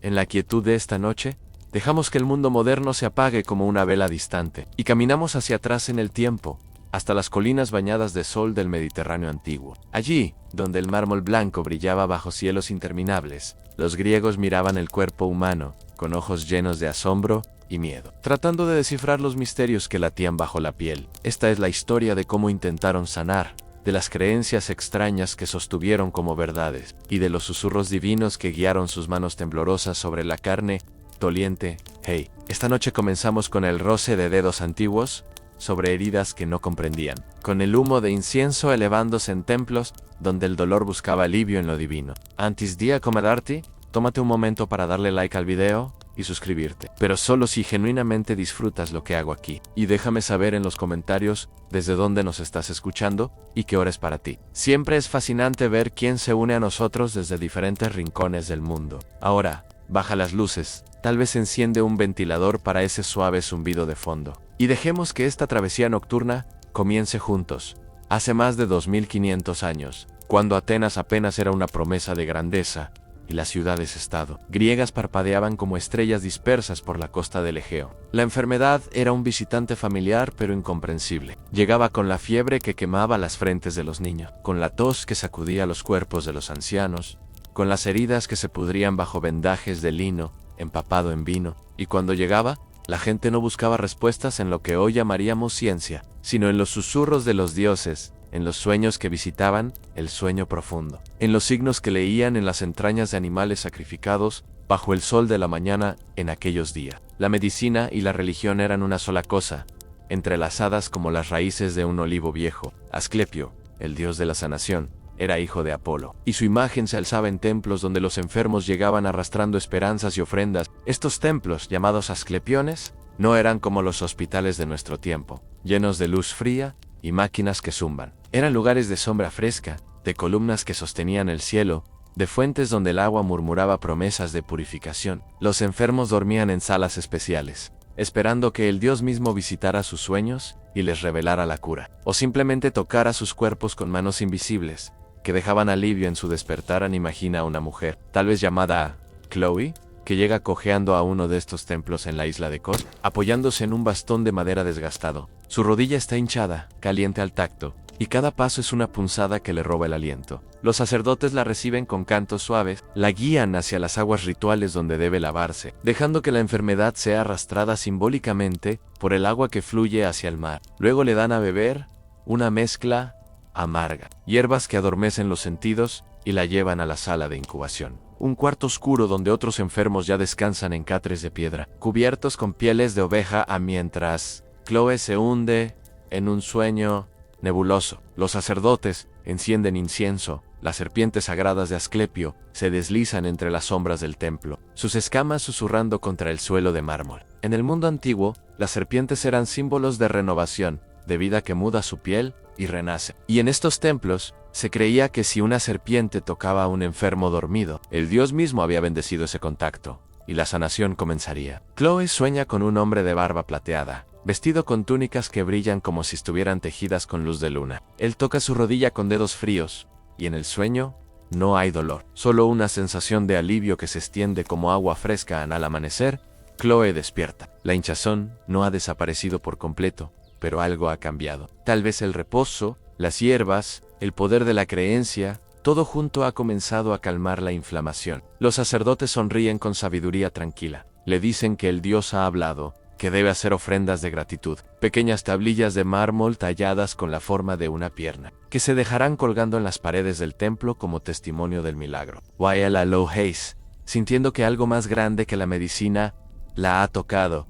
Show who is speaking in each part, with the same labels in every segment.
Speaker 1: En la quietud de esta noche, dejamos que el mundo moderno se apague como una vela distante, y caminamos hacia atrás en el tiempo, hasta las colinas bañadas de sol del Mediterráneo antiguo. Allí, donde el mármol blanco brillaba bajo cielos interminables, los griegos miraban el cuerpo humano, con ojos llenos de asombro y miedo, tratando de descifrar los misterios que latían bajo la piel. Esta es la historia de cómo intentaron sanar, de las creencias extrañas que sostuvieron como verdades, y de los susurros divinos que guiaron sus manos temblorosas sobre la carne doliente. Hey, esta noche comenzamos con el roce de dedos antiguos sobre heridas que no comprendían, con el humo de incienso elevándose en templos donde el dolor buscaba alivio en lo divino. Antes de acomodarte, tómate un momento para darle like al video y suscribirte, pero solo si genuinamente disfrutas lo que hago aquí. Y déjame saber en los comentarios desde dónde nos estás escuchando y qué hora es para ti. Siempre es fascinante ver quién se une a nosotros desde diferentes rincones del mundo. Ahora, baja las luces, tal vez enciende un ventilador para ese suave zumbido de fondo. Y dejemos que esta travesía nocturna comience juntos. Hace más de 2500 años, cuando Atenas apenas era una promesa de grandeza, y las ciudades-estado griegas parpadeaban como estrellas dispersas por la costa del Egeo. La enfermedad era un visitante familiar pero incomprensible. Llegaba con la fiebre que quemaba las frentes de los niños, con la tos que sacudía los cuerpos de los ancianos, con las heridas que se pudrían bajo vendajes de lino empapado en vino, y cuando llegaba, la gente no buscaba respuestas en lo que hoy llamaríamos ciencia, sino en los susurros de los dioses, en los sueños que visitaban el sueño profundo, en los signos que leían en las entrañas de animales sacrificados bajo el sol de la mañana en aquellos días. La medicina y la religión eran una sola cosa, entrelazadas como las raíces de un olivo viejo. Asclepio, el dios de la sanación, era hijo de Apolo, y su imagen se alzaba en templos donde los enfermos llegaban arrastrando esperanzas y ofrendas. Estos templos, llamados asclepiones, no eran como los hospitales de nuestro tiempo, llenos de luz fría y máquinas que zumban. Eran lugares de sombra fresca, de columnas que sostenían el cielo, de fuentes donde el agua murmuraba promesas de purificación. Los enfermos dormían en salas especiales, esperando que el dios mismo visitara sus sueños y les revelara la cura, o simplemente tocara sus cuerpos con manos invisibles, que dejaban alivio en su despertar. Imagina a una mujer, tal vez llamada Chloe, que llega cojeando a uno de estos templos en la isla de Kos, apoyándose en un bastón de madera desgastado. Su rodilla está hinchada, caliente al tacto, y cada paso es una punzada que le roba el aliento. Los sacerdotes la reciben con cantos suaves, la guían hacia las aguas rituales donde debe lavarse, dejando que la enfermedad sea arrastrada simbólicamente por el agua que fluye hacia el mar. Luego le dan a beber una mezcla amarga, hierbas que adormecen los sentidos, y la llevan a la sala de incubación. Un cuarto oscuro donde otros enfermos ya descansan en catres de piedra, cubiertos con pieles de oveja, mientras Chloe se hunde en un sueño nebuloso. Los sacerdotes encienden incienso, las serpientes sagradas de Asclepio se deslizan entre las sombras del templo, sus escamas susurrando contra el suelo de mármol. En el mundo antiguo, las serpientes eran símbolos de renovación, de vida que muda su piel y renace. Y en estos templos, se creía que si una serpiente tocaba a un enfermo dormido, el dios mismo había bendecido ese contacto, y la sanación comenzaría. Chloe sueña con un hombre de barba plateada, vestido con túnicas que brillan como si estuvieran tejidas con luz de luna. Él toca su rodilla con dedos fríos, y en el sueño no hay dolor, solo una sensación de alivio que se extiende como agua fresca al amanecer. Chloe despierta. La hinchazón no ha desaparecido por completo, pero algo ha cambiado. Tal vez el reposo, las hierbas, el poder de la creencia, todo junto ha comenzado a calmar la inflamación. Los sacerdotes sonríen con sabiduría tranquila. Le dicen que el dios ha hablado, que debe hacer ofrendas de gratitud, pequeñas tablillas de mármol talladas con la forma de una pierna, que se dejarán colgando en las paredes del templo como testimonio del milagro. Wael Elohais, sintiendo que algo más grande que la medicina la ha tocado.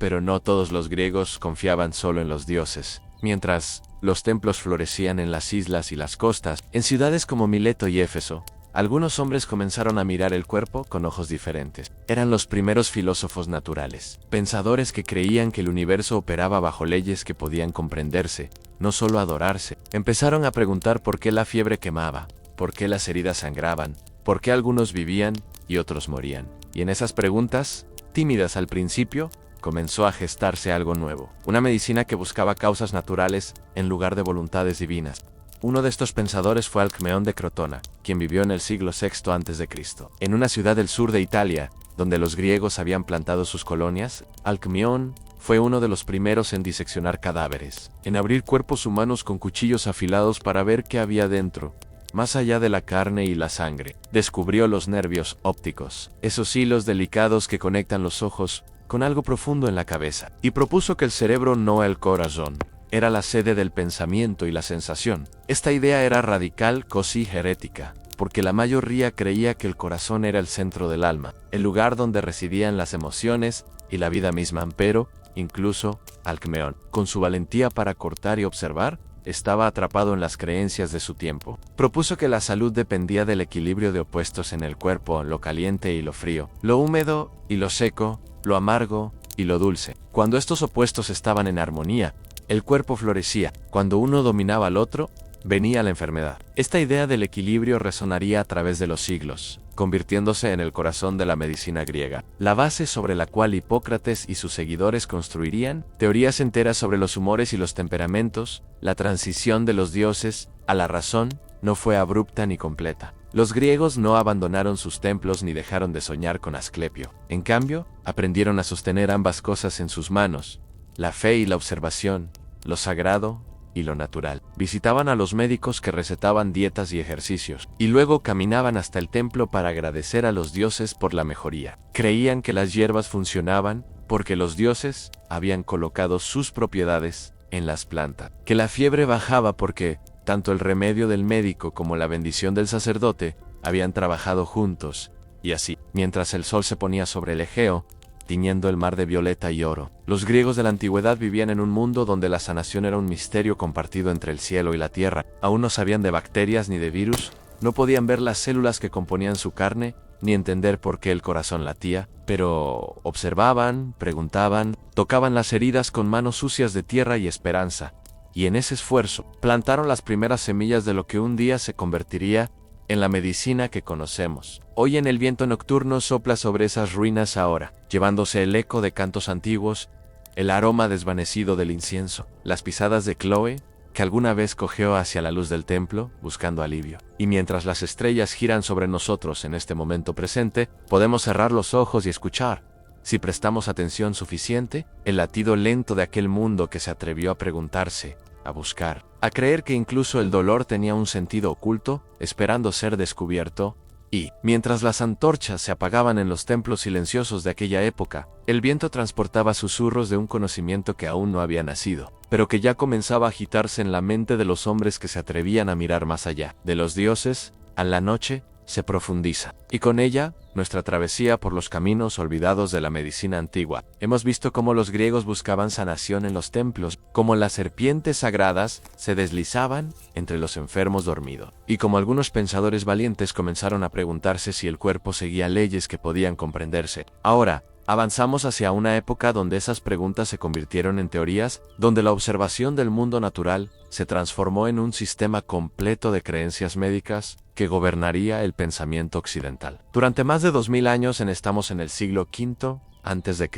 Speaker 1: Pero no todos los griegos confiaban solo en los dioses. Mientras los templos florecían en las islas y las costas, en ciudades como Mileto y Éfeso, algunos hombres comenzaron a mirar el cuerpo con ojos diferentes. Eran los primeros filósofos naturales, pensadores que creían que el universo operaba bajo leyes que podían comprenderse, no solo adorarse. Empezaron a preguntar por qué la fiebre quemaba, por qué las heridas sangraban, por qué algunos vivían y otros morían. Y en esas preguntas, tímidas al principio, comenzó a gestarse algo nuevo, una medicina que buscaba causas naturales en lugar de voluntades divinas. Uno de estos pensadores fue Alcmeón de Crotona, quien vivió en el siglo VI a.C. En una ciudad del sur de Italia, donde los griegos habían plantado sus colonias, Alcmeón fue uno de los primeros en diseccionar cadáveres, en abrir cuerpos humanos con cuchillos afilados para ver qué había dentro, más allá de la carne y la sangre. Descubrió los nervios ópticos, esos hilos delicados que conectan los ojos con algo profundo en la cabeza, y propuso que el cerebro, no el corazón, era la sede del pensamiento y la sensación. Esta idea era radical, casi herética, porque la mayoría creía que el corazón era el centro del alma, el lugar donde residían las emociones y la vida misma. Pero, incluso, Alcmeón, con su valentía para cortar y observar, estaba atrapado en las creencias de su tiempo. Propuso que la salud dependía del equilibrio de opuestos en el cuerpo, lo caliente y lo frío, lo húmedo y lo seco, lo amargo y lo dulce. Cuando estos opuestos estaban en armonía, el cuerpo florecía. Cuando uno dominaba al otro, venía la enfermedad. Esta idea del equilibrio resonaría a través de los siglos, convirtiéndose en el corazón de la medicina griega, la base sobre la cual Hipócrates y sus seguidores construirían teorías enteras sobre los humores y los temperamentos. La transición de los dioses a la razón no fue abrupta ni completa. Los griegos no abandonaron sus templos ni dejaron de soñar con Asclepio. En cambio, aprendieron a sostener ambas cosas en sus manos, la fe y la observación, lo sagrado y lo natural. Visitaban a los médicos que recetaban dietas y ejercicios, y luego caminaban hasta el templo para agradecer a los dioses por la mejoría. Creían que las hierbas funcionaban porque los dioses habían colocado sus propiedades en las plantas, que la fiebre bajaba porque tanto el remedio del médico como la bendición del sacerdote habían trabajado juntos, y así, mientras el sol se ponía sobre el Egeo, tiñendo el mar de violeta y oro. Los griegos de la antigüedad vivían en un mundo donde la sanación era un misterio compartido entre el cielo y la tierra. Aún no sabían de bacterias ni de virus, no podían ver las células que componían su carne, ni entender por qué el corazón latía, pero observaban, preguntaban, tocaban las heridas con manos sucias de tierra y esperanza, y en ese esfuerzo plantaron las primeras semillas de lo que un día se convertiría en la medicina que conocemos. Hoy en el viento nocturno sopla sobre esas ruinas ahora, llevándose el eco de cantos antiguos, el aroma desvanecido del incienso, las pisadas de Chloe, que alguna vez cojeó hacia la luz del templo, buscando alivio. Y mientras las estrellas giran sobre nosotros en este momento presente, podemos cerrar los ojos y escuchar, si prestamos atención suficiente, el latido lento de aquel mundo que se atrevió a preguntarse, a buscar, a creer que incluso el dolor tenía un sentido oculto, esperando ser descubierto. Y, mientras las antorchas se apagaban en los templos silenciosos de aquella época, el viento transportaba susurros de un conocimiento que aún no había nacido, pero que ya comenzaba a agitarse en la mente de los hombres que se atrevían a mirar más allá. De los dioses, a la noche, se profundiza, y con ella, nuestra travesía por los caminos olvidados de la medicina antigua. Hemos visto cómo los griegos buscaban sanación en los templos, cómo las serpientes sagradas se deslizaban entre los enfermos dormidos, y cómo algunos pensadores valientes comenzaron a preguntarse si el cuerpo seguía leyes que podían comprenderse. Ahora, avanzamos hacia una época donde esas preguntas se convirtieron en teorías, donde la observación del mundo natural se transformó en un sistema completo de creencias médicas que gobernaría el pensamiento occidental. Durante más de 2000 años estamos en el siglo V a.C.,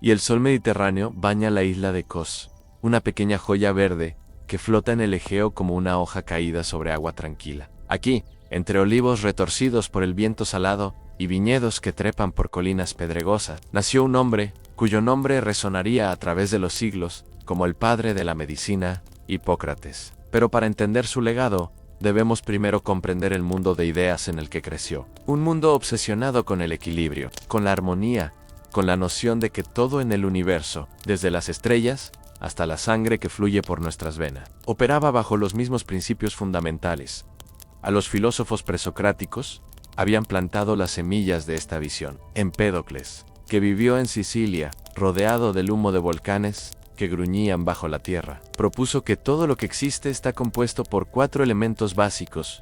Speaker 1: y el sol Mediterráneo baña la isla de Kos, una pequeña joya verde que flota en el Egeo como una hoja caída sobre agua tranquila. Aquí, entre olivos retorcidos por el viento salado y viñedos que trepan por colinas pedregosas, nació un hombre cuyo nombre resonaría a través de los siglos como el padre de la medicina, Hipócrates. Pero para entender su legado, debemos primero comprender el mundo de ideas en el que creció. Un mundo obsesionado con el equilibrio, con la armonía, con la noción de que todo en el universo, desde las estrellas hasta la sangre que fluye por nuestras venas, operaba bajo los mismos principios fundamentales. A los filósofos presocráticos habían plantado las semillas de esta visión. Empédocles, que vivió en Sicilia, rodeado del humo de volcanes que gruñían bajo la tierra, propuso que todo lo que existe está compuesto por 4 elementos básicos: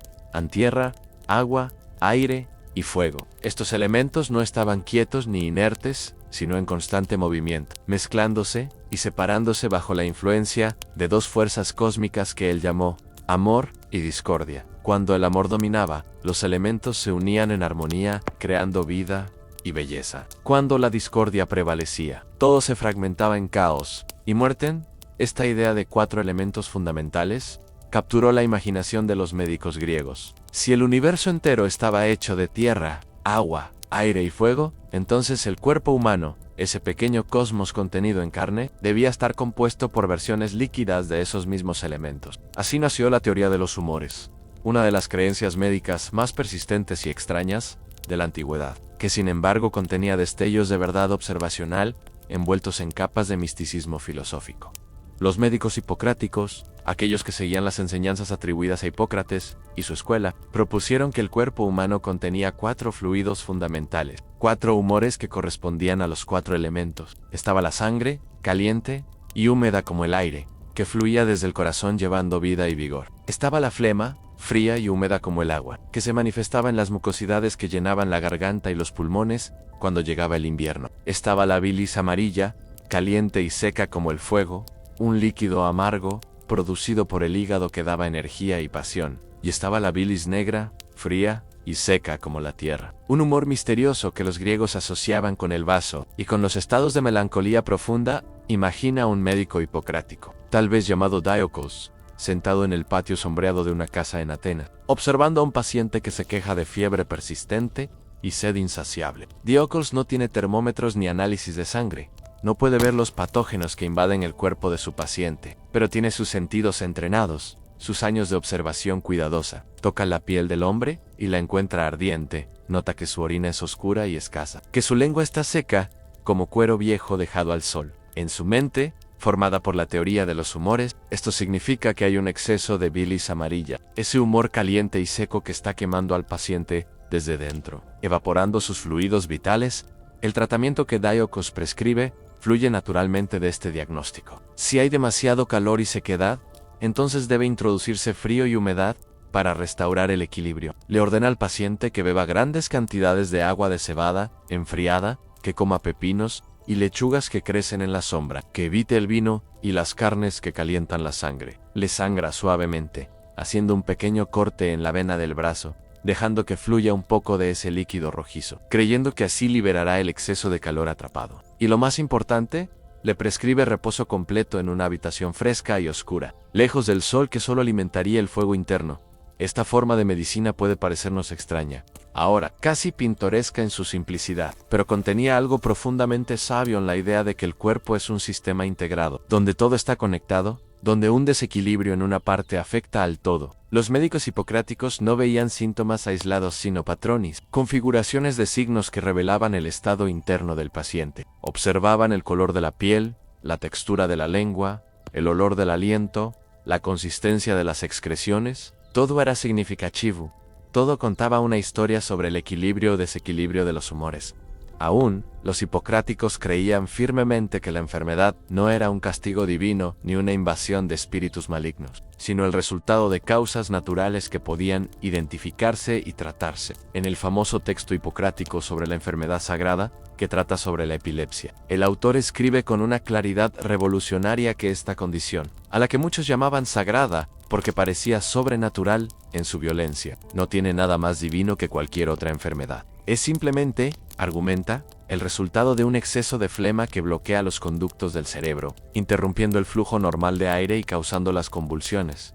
Speaker 1: tierra, agua, aire y fuego. Estos elementos no estaban quietos ni inertes, sino en constante movimiento, mezclándose y separándose bajo la influencia de 2 fuerzas cósmicas que él llamó amor y discordia. Cuando el amor dominaba, los elementos se unían en armonía, creando vida y belleza. Cuando la discordia prevalecía, todo se fragmentaba en caos y muerte. Esta idea de 4 elementos fundamentales capturó la imaginación de los médicos griegos. Si el universo entero estaba hecho de tierra, agua, aire y fuego, entonces el cuerpo humano, ese pequeño cosmos contenido en carne, debía estar compuesto por versiones líquidas de esos mismos elementos. Así nació la teoría de los humores, una de las creencias médicas más persistentes y extrañas de la antigüedad, que sin embargo contenía destellos de verdad observacional envueltos en capas de misticismo filosófico. Los médicos hipocráticos, aquellos que seguían las enseñanzas atribuidas a Hipócrates y su escuela, propusieron que el cuerpo humano contenía 4 fluidos fundamentales, 4 humores que correspondían a los 4 elementos. Estaba la sangre, caliente y húmeda como el aire, que fluía desde el corazón llevando vida y vigor. Estaba la flema, fría y húmeda como el agua, que se manifestaba en las mucosidades que llenaban la garganta y los pulmones cuando llegaba el invierno. Estaba la bilis amarilla, caliente y seca como el fuego, un líquido amargo, producido por el hígado que daba energía y pasión. Y estaba la bilis negra, fría y seca como la tierra. Un humor misterioso que los griegos asociaban con el vaso y con los estados de melancolía profunda. Imagina a un médico hipocrático, tal vez llamado Diocles, sentado en el patio sombreado de una casa en Atenas, observando a un paciente que se queja de fiebre persistente y sed insaciable. Diocles no tiene termómetros ni análisis de sangre. No puede ver los patógenos que invaden el cuerpo de su paciente, pero tiene sus sentidos entrenados, sus años de observación cuidadosa. Toca la piel del hombre y la encuentra ardiente, nota que su orina es oscura y escasa, que su lengua está seca, como cuero viejo dejado al sol. En su mente, formada por la teoría de los humores, esto significa que hay un exceso de bilis amarilla, ese humor caliente y seco que está quemando al paciente desde dentro, evaporando sus fluidos vitales. El tratamiento que Diocles prescribe fluye naturalmente de este diagnóstico. Si hay demasiado calor y sequedad, entonces debe introducirse frío y humedad para restaurar el equilibrio. Le ordena al paciente que beba grandes cantidades de agua de cebada, enfriada, que coma pepinos y lechugas que crecen en la sombra, que evite el vino y las carnes que calientan la sangre. Le sangra suavemente, haciendo un pequeño corte en la vena del brazo, dejando que fluya un poco de ese líquido rojizo, creyendo que así liberará el exceso de calor atrapado. Y lo más importante, le prescribe reposo completo en una habitación fresca y oscura, lejos del sol que solo alimentaría el fuego interno. Esta forma de medicina puede parecernos extraña, ahora casi pintoresca en su simplicidad, pero contenía algo profundamente sabio en la idea de que el cuerpo es un sistema integrado, donde todo está conectado, donde un desequilibrio en una parte afecta al todo. Los médicos hipocráticos no veían síntomas aislados sino patrones, configuraciones de signos que revelaban el estado interno del paciente. Observaban el color de la piel, la textura de la lengua, el olor del aliento, la consistencia de las excreciones. Todo era significativo, todo contaba una historia sobre el equilibrio o desequilibrio de los humores. Aún, los hipocráticos creían firmemente que la enfermedad no era un castigo divino ni una invasión de espíritus malignos, sino el resultado de causas naturales que podían identificarse y tratarse. En el famoso texto hipocrático sobre la enfermedad sagrada, que trata sobre la epilepsia, el autor escribe con una claridad revolucionaria que esta condición, a la que muchos llamaban sagrada, porque parecía sobrenatural en su violencia, no tiene nada más divino que cualquier otra enfermedad. Es simplemente, argumenta, el resultado de un exceso de flema que bloquea los conductos del cerebro, interrumpiendo el flujo normal de aire y causando las convulsiones.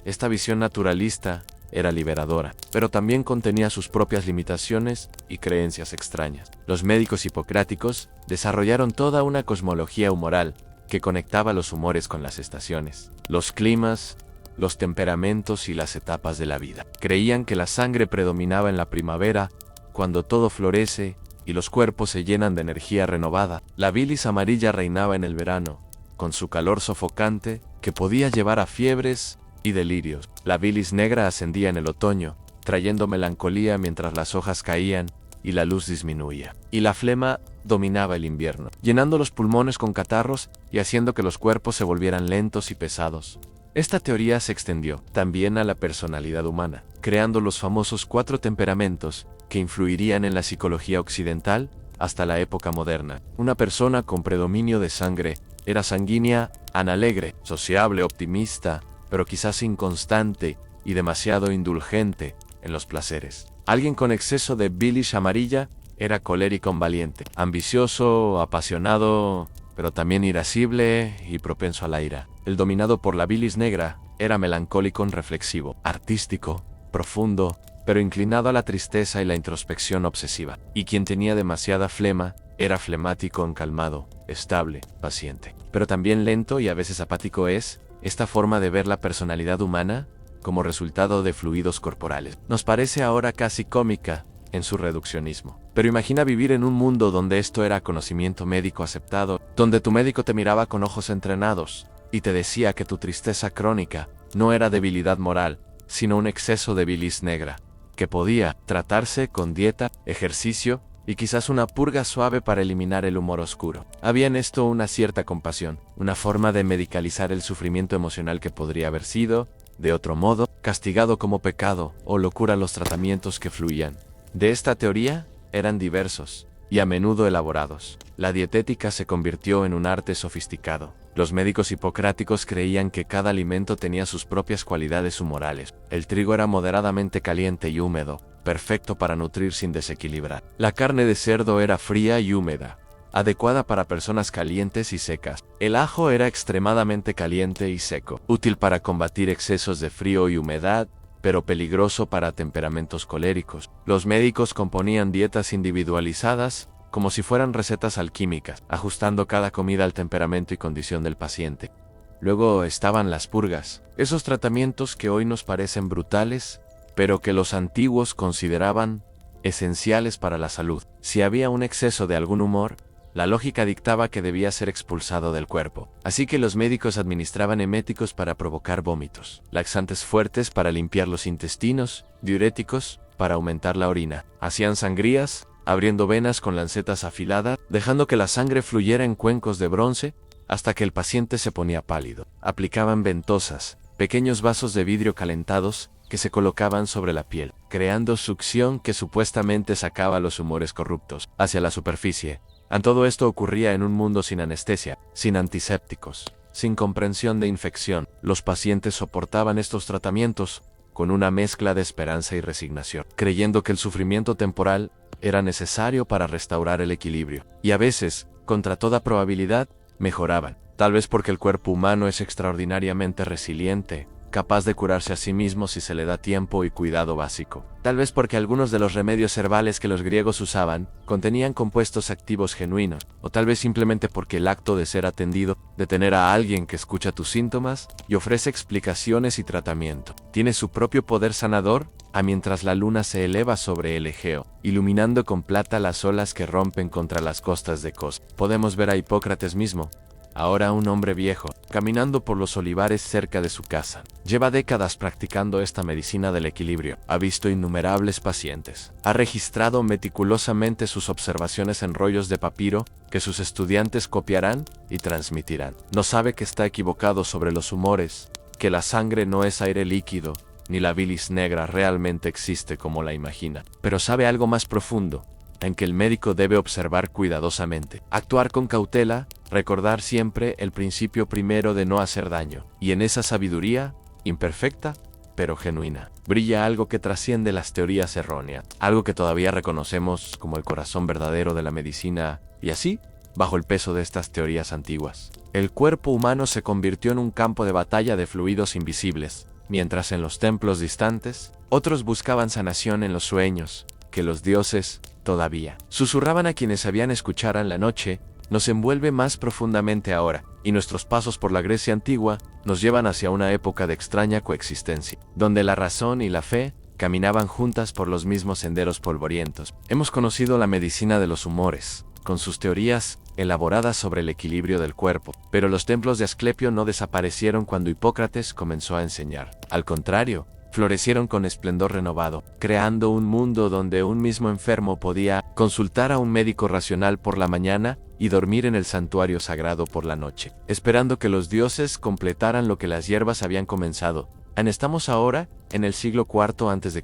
Speaker 1: Esta visión naturalista era liberadora, pero también contenía sus propias limitaciones y creencias extrañas. Los médicos hipocráticos desarrollaron toda una cosmología humoral que conectaba los humores con las estaciones, los climas, los temperamentos y las etapas de la vida. Creían que la sangre predominaba en la primavera, cuando todo florece y los cuerpos se llenan de energía renovada. La bilis amarilla reinaba en el verano, con su calor sofocante que podía llevar a fiebres y delirios. La bilis negra ascendía en el otoño, trayendo melancolía mientras las hojas caían y la luz disminuía. Y la flema dominaba el invierno, llenando los pulmones con catarros y haciendo que los cuerpos se volvieran lentos y pesados. Esta teoría se extendió también a la personalidad humana, creando los famosos 4 temperamentos que influirían en la psicología occidental hasta la época moderna. Una persona con predominio de sangre era sanguínea, alegre, sociable, optimista, pero quizás inconstante y demasiado indulgente en los placeres. Alguien con exceso de bilis amarilla era colérico valiente, ambicioso, apasionado, pero también irascible y propenso a la ira. El dominado por la bilis negra era melancólico, reflexivo, artístico, profundo, pero inclinado a la tristeza y la introspección obsesiva. Y quien tenía demasiada flema, era flemático, calmado, estable, paciente. Pero también lento y a veces apático. Es esta forma de ver la personalidad humana como resultado de fluidos corporales. Nos parece ahora casi cómica en su reduccionismo. Pero imagina vivir en un mundo donde esto era conocimiento médico aceptado, donde tu médico te miraba con ojos entrenados y te decía que tu tristeza crónica no era debilidad moral, sino un exceso de bilis negra, que podía tratarse con dieta, ejercicio y quizás una purga suave para eliminar el humor oscuro. Había en esto una cierta compasión, una forma de medicalizar el sufrimiento emocional que podría haber sido, de otro modo, castigado como pecado o locura. Los tratamientos que fluían de esta teoría eran diversos y a menudo elaborados. La dietética se convirtió en un arte sofisticado. Los médicos hipocráticos creían que cada alimento tenía sus propias cualidades humorales. El trigo era moderadamente caliente y húmedo, perfecto para nutrir sin desequilibrar. La carne de cerdo era fría y húmeda, adecuada para personas calientes y secas. El ajo era extremadamente caliente y seco, útil para combatir excesos de frío y humedad, pero peligroso para temperamentos coléricos. Los médicos componían dietas individualizadas, como si fueran recetas alquímicas, ajustando cada comida al temperamento y condición del paciente. Luego estaban las purgas, esos tratamientos que hoy nos parecen brutales, pero que los antiguos consideraban esenciales para la salud. Si había un exceso de algún humor, la lógica dictaba que debía ser expulsado del cuerpo. Así que los médicos administraban eméticos para provocar vómitos, laxantes fuertes para limpiar los intestinos, diuréticos para aumentar la orina. Hacían sangrías, abriendo venas con lancetas afiladas, dejando que la sangre fluyera en cuencos de bronce hasta que el paciente se ponía pálido. Aplicaban ventosas, pequeños vasos de vidrio calentados que se colocaban sobre la piel, creando succión que supuestamente sacaba los humores corruptos hacia la superficie. Todo esto ocurría en un mundo sin anestesia, sin antisépticos, sin comprensión de infección. Los pacientes soportaban estos tratamientos con una mezcla de esperanza y resignación, creyendo que el sufrimiento temporal era necesario para restaurar el equilibrio. Y a veces, contra toda probabilidad, mejoraban. Tal vez porque el cuerpo humano es extraordinariamente resiliente, capaz de curarse a sí mismo si se le da tiempo y cuidado básico. Tal vez porque algunos de los remedios herbales que los griegos usaban contenían compuestos activos genuinos, o tal vez simplemente porque el acto de ser atendido, de tener a alguien que escucha tus síntomas y ofrece explicaciones y tratamiento, tiene su propio poder sanador, mientras la luna se eleva sobre el Egeo, iluminando con plata las olas que rompen contra las costas de Kos. Podemos ver a Hipócrates mismo, ahora un hombre viejo, caminando por los olivares cerca de su casa. Lleva décadas practicando esta medicina del equilibrio. Ha visto innumerables pacientes. Ha registrado meticulosamente sus observaciones en rollos de papiro que sus estudiantes copiarán y transmitirán. No sabe que está equivocado sobre los humores, que la sangre no es aire líquido, ni la bilis negra realmente existe como la imagina. Pero sabe algo más profundo, en que el médico debe observar cuidadosamente, actuar con cautela, recordar siempre el principio primero de no hacer daño. Y en esa sabiduría, imperfecta, pero genuina, brilla algo que trasciende las teorías erróneas, algo que todavía reconocemos como el corazón verdadero de la medicina, y así, bajo el peso de estas teorías antiguas, el cuerpo humano se convirtió en un campo de batalla de fluidos invisibles, mientras en los templos distantes, otros buscaban sanación en los sueños, que los dioses todavía susurraban a quienes sabían escuchar. En la noche nos envuelve más profundamente ahora, y nuestros pasos por la Grecia antigua nos llevan hacia una época de extraña coexistencia, donde la razón y la fe caminaban juntas por los mismos senderos polvorientos. Hemos conocido la medicina de los humores, con sus teorías elaboradas sobre el equilibrio del cuerpo, pero los templos de Asclepio no desaparecieron cuando Hipócrates comenzó a enseñar. Al contrario, florecieron con esplendor renovado, creando un mundo donde un mismo enfermo podía consultar a un médico racional por la mañana y dormir en el santuario sagrado por la noche, esperando que los dioses completaran lo que las hierbas habían comenzado. Estamos ahora en el siglo IV a.C.,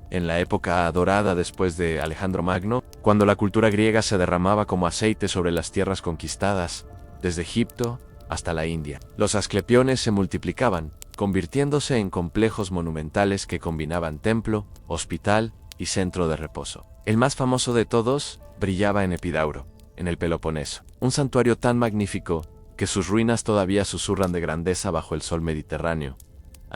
Speaker 1: en la época dorada después de Alejandro Magno, cuando la cultura griega se derramaba como aceite sobre las tierras conquistadas, desde Egipto hasta la India. Los asclepiones se multiplicaban, convirtiéndose en complejos monumentales que combinaban templo, hospital y centro de reposo. El más famoso de todos brillaba en Epidauro, en el Peloponeso, un santuario tan magnífico que sus ruinas todavía susurran de grandeza bajo el sol mediterráneo,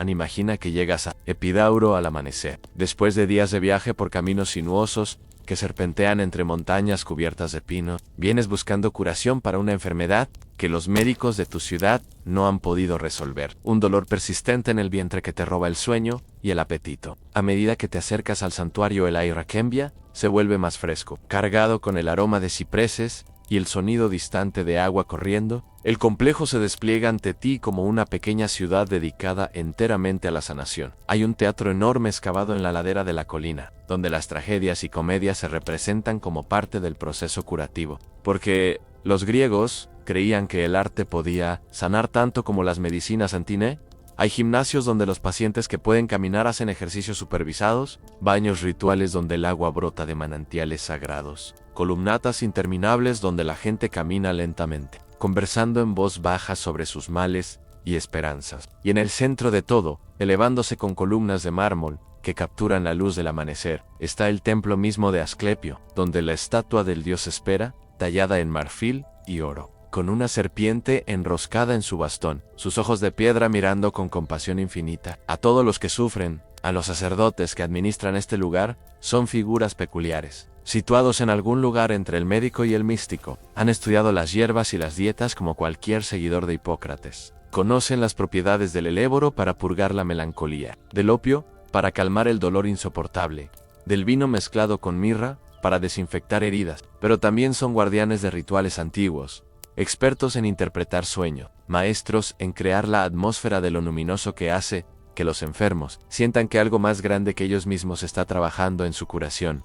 Speaker 1: Imagina que llegas a Epidauro al amanecer. Después de días de viaje por caminos sinuosos que serpentean entre montañas cubiertas de pino, vienes buscando curación para una enfermedad que los médicos de tu ciudad no han podido resolver. Un dolor persistente en el vientre que te roba el sueño y el apetito. A medida que te acercas al santuario, el aire cambia, se vuelve más fresco, cargado con el aroma de cipreses y el sonido distante de agua corriendo. El complejo se despliega ante ti como una pequeña ciudad dedicada enteramente a la sanación. Hay un teatro enorme excavado en la ladera de la colina, donde las tragedias y comedias se representan como parte del proceso curativo. Porque los griegos creían que el arte podía sanar tanto como las medicinas antine. Hay gimnasios donde los pacientes que pueden caminar hacen ejercicios supervisados, baños rituales donde el agua brota de manantiales sagrados, columnatas interminables donde la gente camina lentamente, conversando en voz baja sobre sus males y esperanzas. Y en el centro de todo, elevándose con columnas de mármol que capturan la luz del amanecer, está el templo mismo de Asclepio, donde la estatua del dios Espera, tallada en marfil y oro, con una serpiente enroscada en su bastón, sus ojos de piedra mirando con compasión infinita. A todos los que sufren, a los sacerdotes que administran este lugar, son figuras peculiares, situados en algún lugar entre el médico y el místico. Han estudiado las hierbas y las dietas como cualquier seguidor de Hipócrates. Conocen las propiedades del eléboro para purgar la melancolía, del opio para calmar el dolor insoportable, del vino mezclado con mirra para desinfectar heridas, pero también son guardianes de rituales antiguos, expertos en interpretar sueños, maestros en crear la atmósfera de lo luminoso que hace que los enfermos sientan que algo más grande que ellos mismos está trabajando en su curación.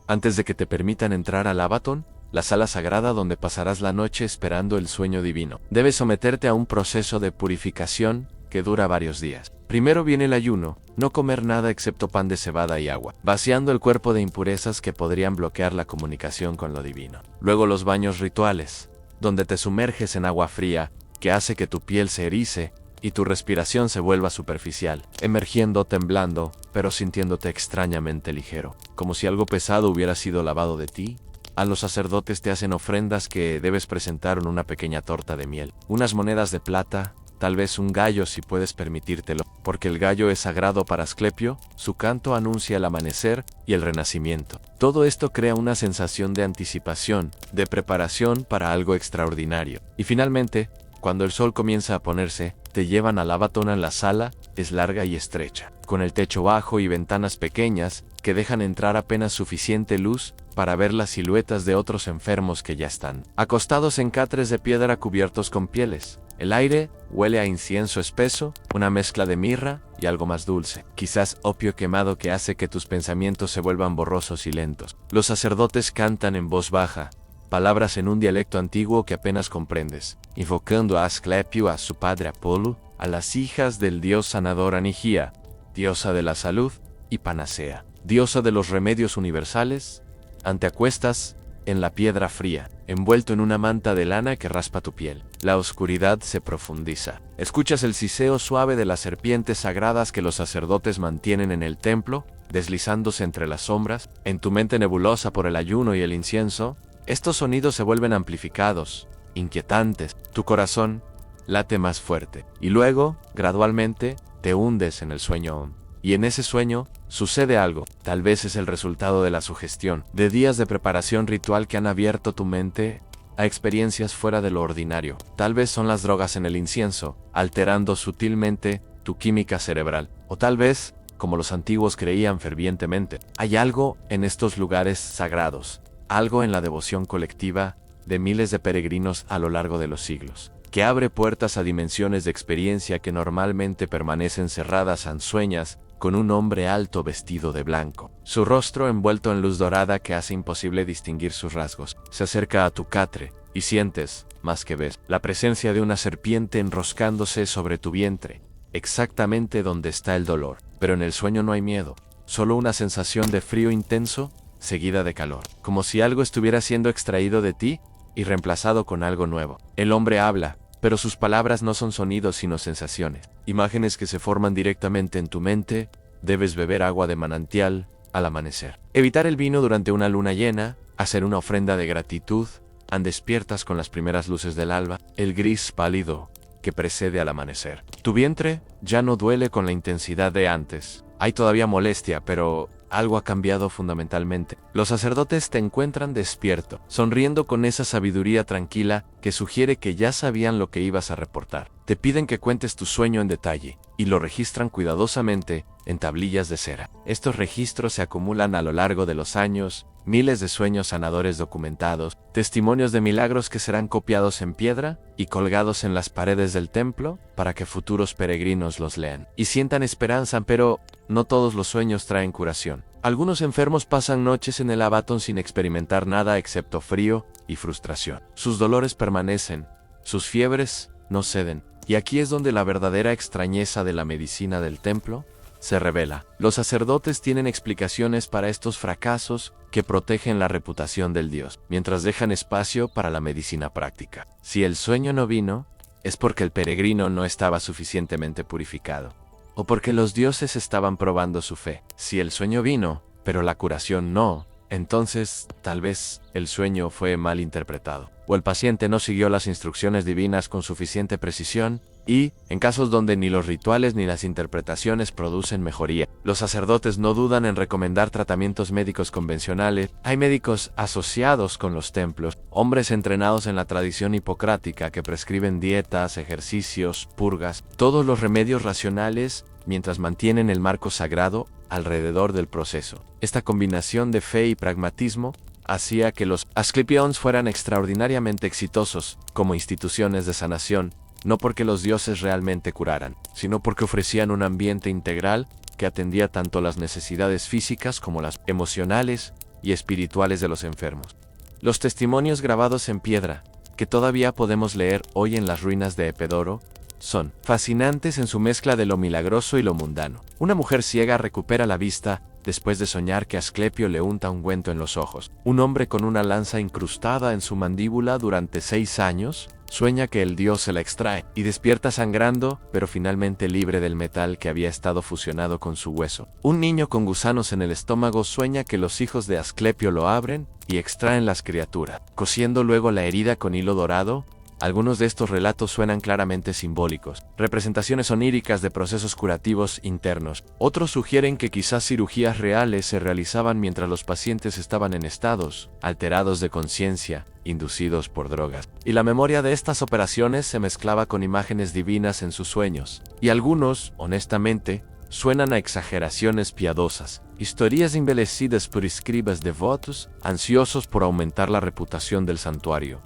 Speaker 1: Antes de que te permitan entrar al Abaton, la sala sagrada donde pasarás la noche esperando el sueño divino, debes someterte a un proceso de purificación que dura varios días. Primero viene el ayuno, no comer nada excepto pan de cebada y agua, vaciando el cuerpo de impurezas que podrían bloquear la comunicación con lo divino. Luego los baños rituales, donde te sumerges en agua fría, que hace que tu piel se erice y tu respiración se vuelva superficial, emergiendo temblando, pero sintiéndote extrañamente ligero, como si algo pesado hubiera sido lavado de ti. A los sacerdotes te hacen ofrendas que debes presentar en una pequeña torta de miel, unas monedas de plata, tal vez un gallo si puedes permitírtelo, porque el gallo es sagrado para Asclepio, su canto anuncia el amanecer y el renacimiento. Todo esto crea una sensación de anticipación, de preparación para algo extraordinario. Y finalmente, cuando el sol comienza a ponerse, te llevan al Abaton. La sala es larga y estrecha, con el techo bajo y ventanas pequeñas que dejan entrar apenas suficiente luz para ver las siluetas de otros enfermos que ya están acostados en catres de piedra cubiertos con pieles. El aire huele a incienso espeso, una mezcla de mirra y algo más dulce, quizás opio quemado que hace que tus pensamientos se vuelvan borrosos y lentos. Los sacerdotes cantan en voz baja, palabras en un dialecto antiguo que apenas comprendes, invocando a Asclepio, a su padre Apolo, a las hijas del dios sanador Anigia, diosa de la salud y panacea, diosa de los remedios universales. Anteacuestas en la piedra fría, envuelto en una manta de lana que raspa tu piel. La oscuridad se profundiza. Escuchas el siseo suave de las serpientes sagradas que los sacerdotes mantienen en el templo, deslizándose entre las sombras. En tu mente nebulosa por el ayuno y el incienso, estos sonidos se vuelven amplificados, inquietantes. Tu corazón late más fuerte. Y luego, gradualmente, te hundes en el sueño. Y en ese sueño, sucede algo. Tal vez es el resultado de la sugestión, de días de preparación ritual que han abierto tu mente a experiencias fuera de lo ordinario. Tal vez son las drogas en el incienso, alterando sutilmente tu química cerebral. O tal vez, como los antiguos creían fervientemente, hay algo en estos lugares sagrados, algo en la devoción colectiva de miles de peregrinos a lo largo de los siglos, que abre puertas a dimensiones de experiencia que normalmente permanecen cerradas a ensueñas, con un hombre alto vestido de blanco, su rostro envuelto en luz dorada que hace imposible distinguir sus rasgos. Se acerca a tu catre y sientes, más que ves, la presencia de una serpiente enroscándose sobre tu vientre, exactamente donde está el dolor. Pero en el sueño no hay miedo, solo una sensación de frío intenso, seguida de calor, como si algo estuviera siendo extraído de ti y reemplazado con algo nuevo. El hombre habla, pero sus palabras no son sonidos sino sensaciones, imágenes que se forman directamente en tu mente. Debes beber agua de manantial al amanecer, evitar el vino durante una luna llena, hacer una ofrenda de gratitud, despiertas con las primeras luces del alba, el gris pálido que precede al amanecer. Tu vientre ya no duele con la intensidad de antes. Hay todavía molestia, pero algo ha cambiado fundamentalmente. Los sacerdotes te encuentran despierto, sonriendo con esa sabiduría tranquila que sugiere que ya sabían lo que ibas a reportar. Te piden que cuentes tu sueño en detalle, y lo registran cuidadosamente en tablillas de cera. Estos registros se acumulan a lo largo de los años, miles de sueños sanadores documentados, testimonios de milagros que serán copiados en piedra y colgados en las paredes del templo para que futuros peregrinos los lean y sientan esperanza, pero no todos los sueños traen curación. Algunos enfermos pasan noches en el Abaton sin experimentar nada excepto frío y frustración. Sus dolores permanecen, sus fiebres no ceden, y aquí es donde la verdadera extrañeza de la medicina del templo se revela. Los sacerdotes tienen explicaciones para estos fracasos que protegen la reputación del dios, mientras dejan espacio para la medicina práctica. Si el sueño no vino, es porque el peregrino no estaba suficientemente purificado, o porque los dioses estaban probando su fe. Si el sueño vino, pero la curación no, entonces tal vez el sueño fue mal interpretado, o el paciente no siguió las instrucciones divinas con suficiente precisión, y, en casos donde ni los rituales ni las interpretaciones producen mejoría, los sacerdotes no dudan en recomendar tratamientos médicos convencionales. Hay médicos asociados con los templos, hombres entrenados en la tradición hipocrática que prescriben dietas, ejercicios, purgas, todos los remedios racionales mientras mantienen el marco sagrado alrededor del proceso. Esta combinación de fe y pragmatismo hacía que los Asclepions fueran extraordinariamente exitosos como instituciones de sanación, no porque los dioses realmente curaran, sino porque ofrecían un ambiente integral que atendía tanto las necesidades físicas como las emocionales y espirituales de los enfermos. Los testimonios grabados en piedra, que todavía podemos leer hoy en las ruinas de Epedoro, son fascinantes en su mezcla de lo milagroso y lo mundano. Una mujer ciega recupera la vista después de soñar que Asclepio le unta ungüento en los ojos. Un hombre con una lanza incrustada en su mandíbula durante 6 años sueña que el dios se la extrae y despierta sangrando, pero finalmente libre del metal que había estado fusionado con su hueso. Un niño con gusanos en el estómago sueña que los hijos de Asclepio lo abren y extraen las criaturas, cosiendo luego la herida con hilo dorado. Algunos de estos relatos suenan claramente simbólicos, representaciones oníricas de procesos curativos internos. Otros sugieren que quizás cirugías reales se realizaban mientras los pacientes estaban en estados alterados de conciencia, inducidos por drogas. Y la memoria de estas operaciones se mezclaba con imágenes divinas en sus sueños. Y algunos, honestamente, suenan a exageraciones piadosas, historias embellecidas por escribas devotos, ansiosos por aumentar la reputación del santuario.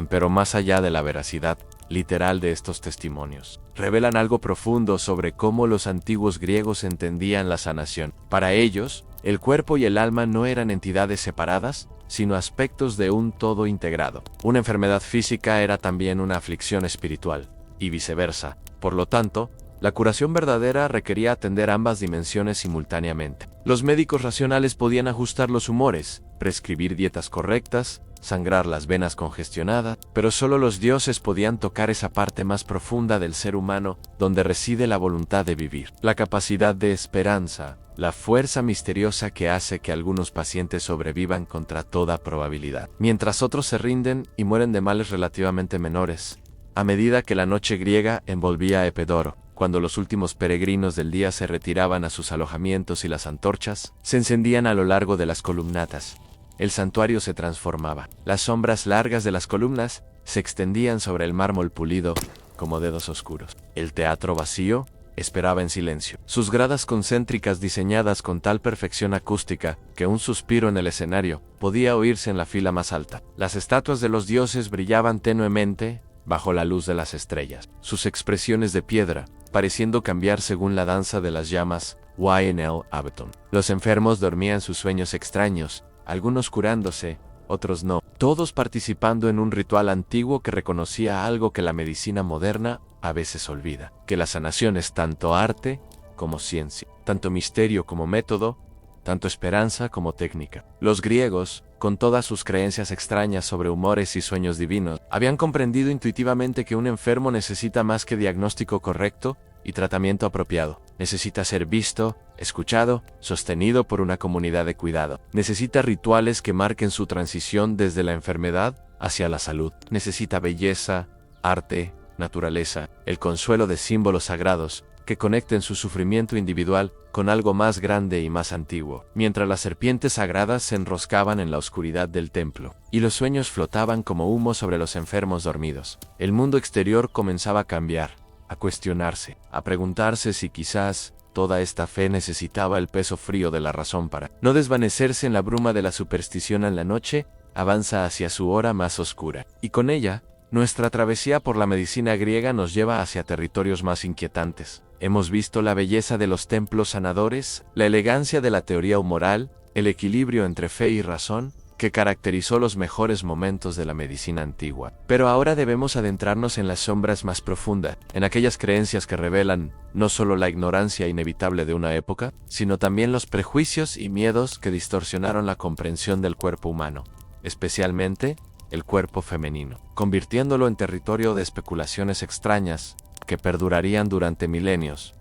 Speaker 1: Pero más allá de la veracidad literal de estos testimonios, revelan algo profundo sobre cómo los antiguos griegos entendían la sanación. Para ellos, el cuerpo y el alma no eran entidades separadas, sino aspectos de un todo integrado. Una enfermedad física era también una aflicción espiritual, y viceversa. Por lo tanto, la curación verdadera requería atender ambas dimensiones simultáneamente. Los médicos racionales podían ajustar los humores, prescribir dietas correctas, sangrar las venas congestionadas, pero solo los dioses podían tocar esa parte más profunda del ser humano donde reside la voluntad de vivir, la capacidad de esperanza, la fuerza misteriosa que hace que algunos pacientes sobrevivan contra toda probabilidad, mientras otros se rinden y mueren de males relativamente menores. A medida que la noche griega envolvía a Epedoro, cuando los últimos peregrinos del día se retiraban a sus alojamientos y las antorchas se encendían a lo largo de las columnatas, el santuario se transformaba. Las sombras largas de las columnas se extendían sobre el mármol pulido como dedos oscuros. El teatro vacío esperaba en silencio. Sus gradas concéntricas diseñadas con tal perfección acústica que un suspiro en el escenario podía oírse en la fila más alta. Las estatuas de los dioses brillaban tenuemente bajo la luz de las estrellas, sus expresiones de piedra pareciendo cambiar según la danza de las llamas en el Abaton. Los enfermos dormían sus sueños extraños, algunos curándose, otros no, todos participando en un ritual antiguo que reconocía algo que la medicina moderna a veces olvida, que la sanación es tanto arte como ciencia, tanto misterio como método, tanto esperanza como técnica. Los griegos, con todas sus creencias extrañas sobre humores y sueños divinos, habían comprendido intuitivamente que un enfermo necesita más que diagnóstico correcto y tratamiento apropiado. Necesita ser visto, escuchado, sostenido por una comunidad de cuidado. Necesita rituales que marquen su transición desde la enfermedad hacia la salud. Necesita belleza, arte, naturaleza, el consuelo de símbolos sagrados, que conecten su sufrimiento individual con algo más grande y más antiguo, mientras las serpientes sagradas se enroscaban en la oscuridad del templo, y los sueños flotaban como humo sobre los enfermos dormidos. El mundo exterior comenzaba a cambiar, a cuestionarse, a preguntarse si quizás toda esta fe necesitaba el peso frío de la razón para no desvanecerse en la bruma de la superstición. En la noche avanza hacia su hora más oscura, y con ella, nuestra travesía por la medicina griega nos lleva hacia territorios más inquietantes. Hemos visto la belleza de los templos sanadores, la elegancia de la teoría humoral, el equilibrio entre fe y razón, que caracterizó los mejores momentos de la medicina antigua. Pero ahora debemos adentrarnos en las sombras más profundas, en aquellas creencias que revelan no solo la ignorancia inevitable de una época, sino también los prejuicios y miedos que distorsionaron la comprensión del cuerpo humano, especialmente el cuerpo femenino, convirtiéndolo en territorio de especulaciones extrañas que perdurarían durante milenios.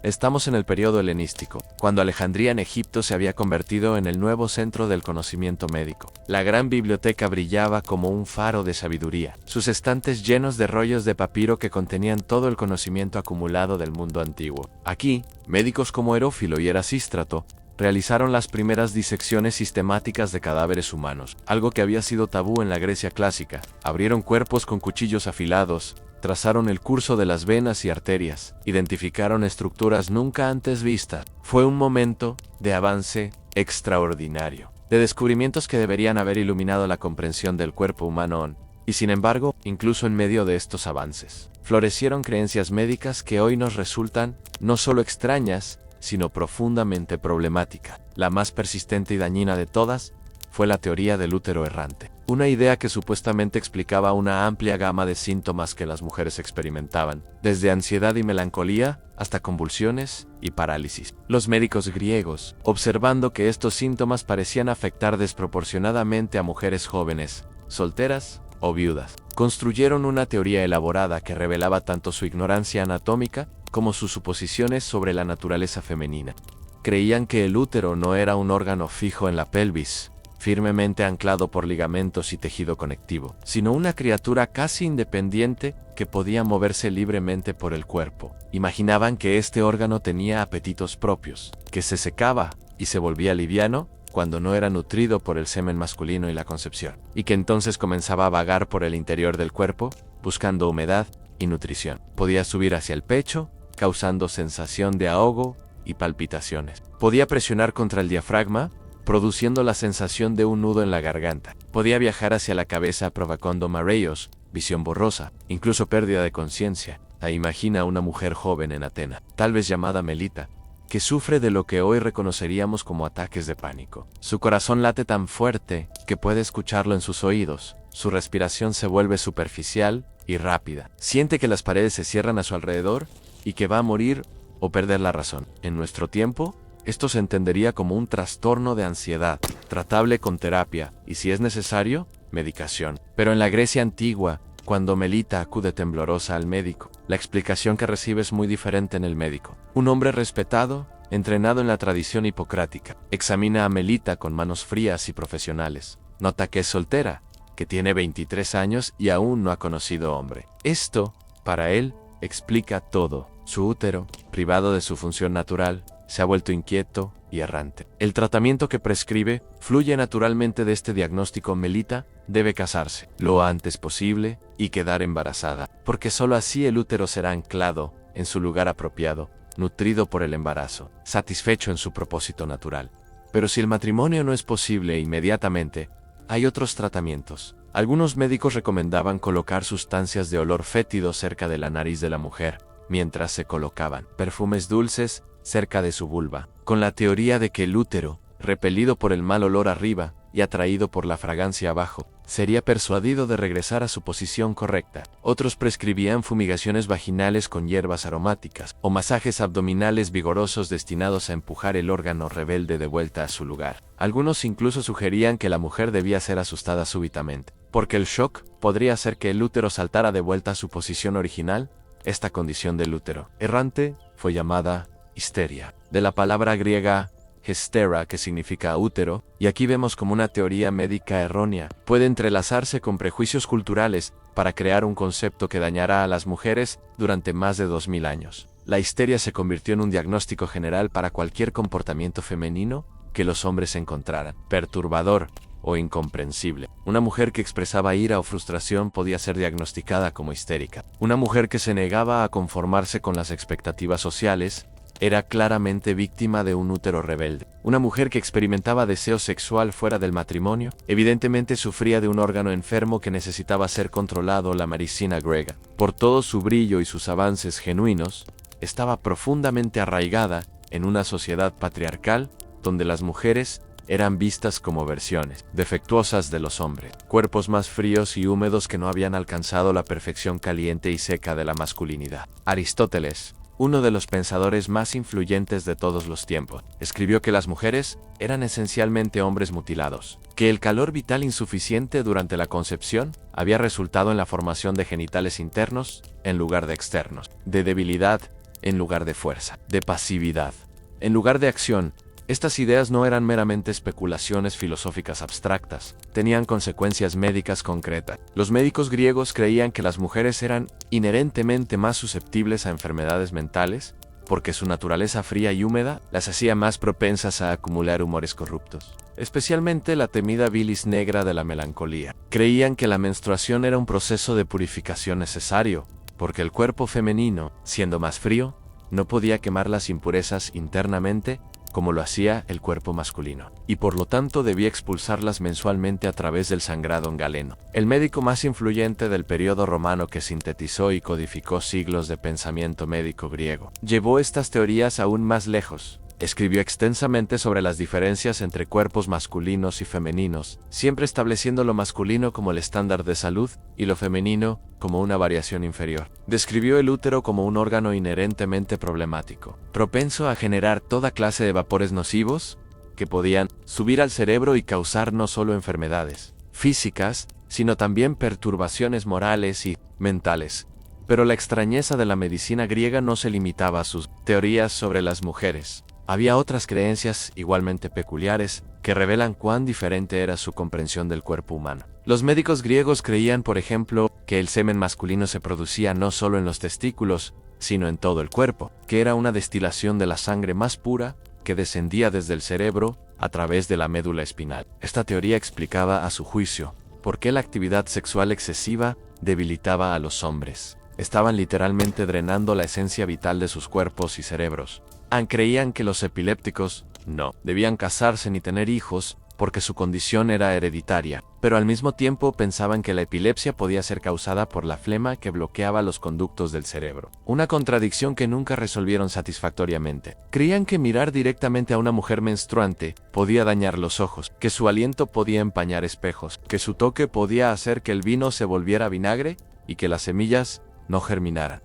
Speaker 1: Estamos en el periodo helenístico, cuando Alejandría en Egipto se había convertido en el nuevo centro del conocimiento médico. La gran biblioteca brillaba como un faro de sabiduría, sus estantes llenos de rollos de papiro que contenían todo el conocimiento acumulado del mundo antiguo. Aquí, médicos como Herófilo y Erasístrato realizaron las primeras disecciones sistemáticas de cadáveres humanos, algo que había sido tabú en la Grecia clásica. Abrieron cuerpos con cuchillos afilados, trazaron el curso de las venas y arterias, identificaron estructuras nunca antes vistas. Fue un momento de avance extraordinario, de descubrimientos que deberían haber iluminado la comprensión del cuerpo humano. Y sin embargo, incluso en medio de estos avances, florecieron creencias médicas que hoy nos resultan no solo extrañas, sino profundamente problemáticas. La más persistente y dañina de todas fue la teoría del útero errante, una idea que supuestamente explicaba una amplia gama de síntomas que las mujeres experimentaban, desde ansiedad y melancolía hasta convulsiones y parálisis. Los médicos griegos, observando que estos síntomas parecían afectar desproporcionadamente a mujeres jóvenes, solteras o viudas, construyeron una teoría elaborada que revelaba tanto su ignorancia anatómica como sus suposiciones sobre la naturaleza femenina. Creían que el útero no era un órgano fijo en la pelvis, firmemente anclado por ligamentos y tejido conectivo, sino una criatura casi independiente que podía moverse libremente por el cuerpo. Imaginaban que este órgano tenía apetitos propios, que se secaba y se volvía liviano cuando no era nutrido por el semen masculino y la concepción, y que entonces comenzaba a vagar por el interior del cuerpo, buscando humedad y nutrición. Podía subir hacia el pecho, causando sensación de ahogo y palpitaciones. Podía presionar contra el diafragma, produciendo la sensación de un nudo en la garganta. Podía viajar hacia la cabeza provocando mareos, visión borrosa, incluso pérdida de conciencia. Imagina a una mujer joven en Atenas, tal vez llamada Melita, que sufre de lo que hoy reconoceríamos como ataques de pánico. Su corazón late tan fuerte que puede escucharlo en sus oídos. Su respiración se vuelve superficial y rápida. Siente que las paredes se cierran a su alrededor y que va a morir o perder la razón. En nuestro tiempo, esto se entendería como un trastorno de ansiedad, tratable con terapia y, si es necesario, medicación. Pero en la Grecia antigua, cuando Melita acude temblorosa al médico, la explicación que recibe es muy diferente en el médico. Un hombre respetado, entrenado en la tradición hipocrática, examina a Melita con manos frías y profesionales. Nota que es soltera, que tiene 23 años y aún no ha conocido hombre. Esto, para él, explica todo. Su útero, privado de su función natural, se ha vuelto inquieto y errante. El tratamiento que prescribe fluye naturalmente de este diagnóstico. Melita debe casarse lo antes posible y quedar embarazada, porque sólo así el útero será anclado en su lugar apropiado, nutrido por el embarazo, satisfecho en su propósito natural. Pero si el matrimonio no es posible inmediatamente, hay otros tratamientos. Algunos médicos recomendaban colocar sustancias de olor fétido cerca de la nariz de la mujer, mientras se colocaban perfumes dulces cerca de su vulva, con la teoría de que el útero, repelido por el mal olor arriba y atraído por la fragancia abajo, sería persuadido de regresar a su posición correcta. Otros prescribían fumigaciones vaginales con hierbas aromáticas o masajes abdominales vigorosos destinados a empujar el órgano rebelde de vuelta a su lugar. Algunos incluso sugerían que la mujer debía ser asustada súbitamente, porque el shock podría hacer que el útero saltara de vuelta a su posición original. Esta condición del útero errante fue llamada histeria, de la palabra griega hestera, que significa útero, y aquí vemos como una teoría médica errónea puede entrelazarse con prejuicios culturales para crear un concepto que dañará a las mujeres durante más de 2000 años. La histeria se convirtió en un diagnóstico general para cualquier comportamiento femenino que los hombres encontraran perturbador o incomprensible. Una mujer que expresaba ira o frustración podía ser diagnosticada como histérica. Una mujer que se negaba a conformarse con las expectativas sociales era claramente víctima de un útero rebelde. Una mujer que experimentaba deseo sexual fuera del matrimonio, evidentemente sufría de un órgano enfermo que necesitaba ser controlado. La medicina griega, por todo su brillo y sus avances genuinos, estaba profundamente arraigada en una sociedad patriarcal donde las mujeres eran vistas como versiones defectuosas de los hombres, cuerpos más fríos y húmedos que no habían alcanzado la perfección caliente y seca de la masculinidad. Aristóteles, uno de los pensadores más influyentes de todos los tiempos, escribió que las mujeres eran esencialmente hombres mutilados, que el calor vital insuficiente durante la concepción había resultado en la formación de genitales internos en lugar de externos, de debilidad en lugar de fuerza, de pasividad en lugar de acción. Estas ideas no eran meramente especulaciones filosóficas abstractas, tenían consecuencias médicas concretas. Los médicos griegos creían que las mujeres eran inherentemente más susceptibles a enfermedades mentales, porque su naturaleza fría y húmeda las hacía más propensas a acumular humores corruptos, especialmente la temida bilis negra de la melancolía. Creían que la menstruación era un proceso de purificación necesario, porque el cuerpo femenino, siendo más frío, no podía quemar las impurezas internamente como lo hacía el cuerpo masculino, y por lo tanto debía expulsarlas mensualmente a través del sangrado en Galeno. El médico más influyente del periodo romano que sintetizó y codificó siglos de pensamiento médico griego, llevó estas teorías aún más lejos. Escribió extensamente sobre las diferencias entre cuerpos masculinos y femeninos, siempre estableciendo lo masculino como el estándar de salud y lo femenino como una variación inferior. Describió el útero como un órgano inherentemente problemático, propenso a generar toda clase de vapores nocivos que podían subir al cerebro y causar no solo enfermedades físicas, sino también perturbaciones morales y mentales. Pero la extrañeza de la medicina griega no se limitaba a sus teorías sobre las mujeres. Había otras creencias igualmente peculiares que revelan cuán diferente era su comprensión del cuerpo humano. Los médicos griegos creían, por ejemplo, que el semen masculino se producía no solo en los testículos, sino en todo el cuerpo, que era una destilación de la sangre más pura que descendía desde el cerebro a través de la médula espinal. Esta teoría explicaba, a su juicio, por qué la actividad sexual excesiva debilitaba a los hombres. Estaban literalmente drenando la esencia vital de sus cuerpos y cerebros. Creían que los epilépticos no debían casarse ni tener hijos porque su condición era hereditaria, pero al mismo tiempo pensaban que la epilepsia podía ser causada por la flema que bloqueaba los conductos del cerebro, una contradicción que nunca resolvieron satisfactoriamente. Creían que mirar directamente a una mujer menstruante podía dañar los ojos, que su aliento podía empañar espejos, que su toque podía hacer que el vino se volviera vinagre y que las semillas no germinaran.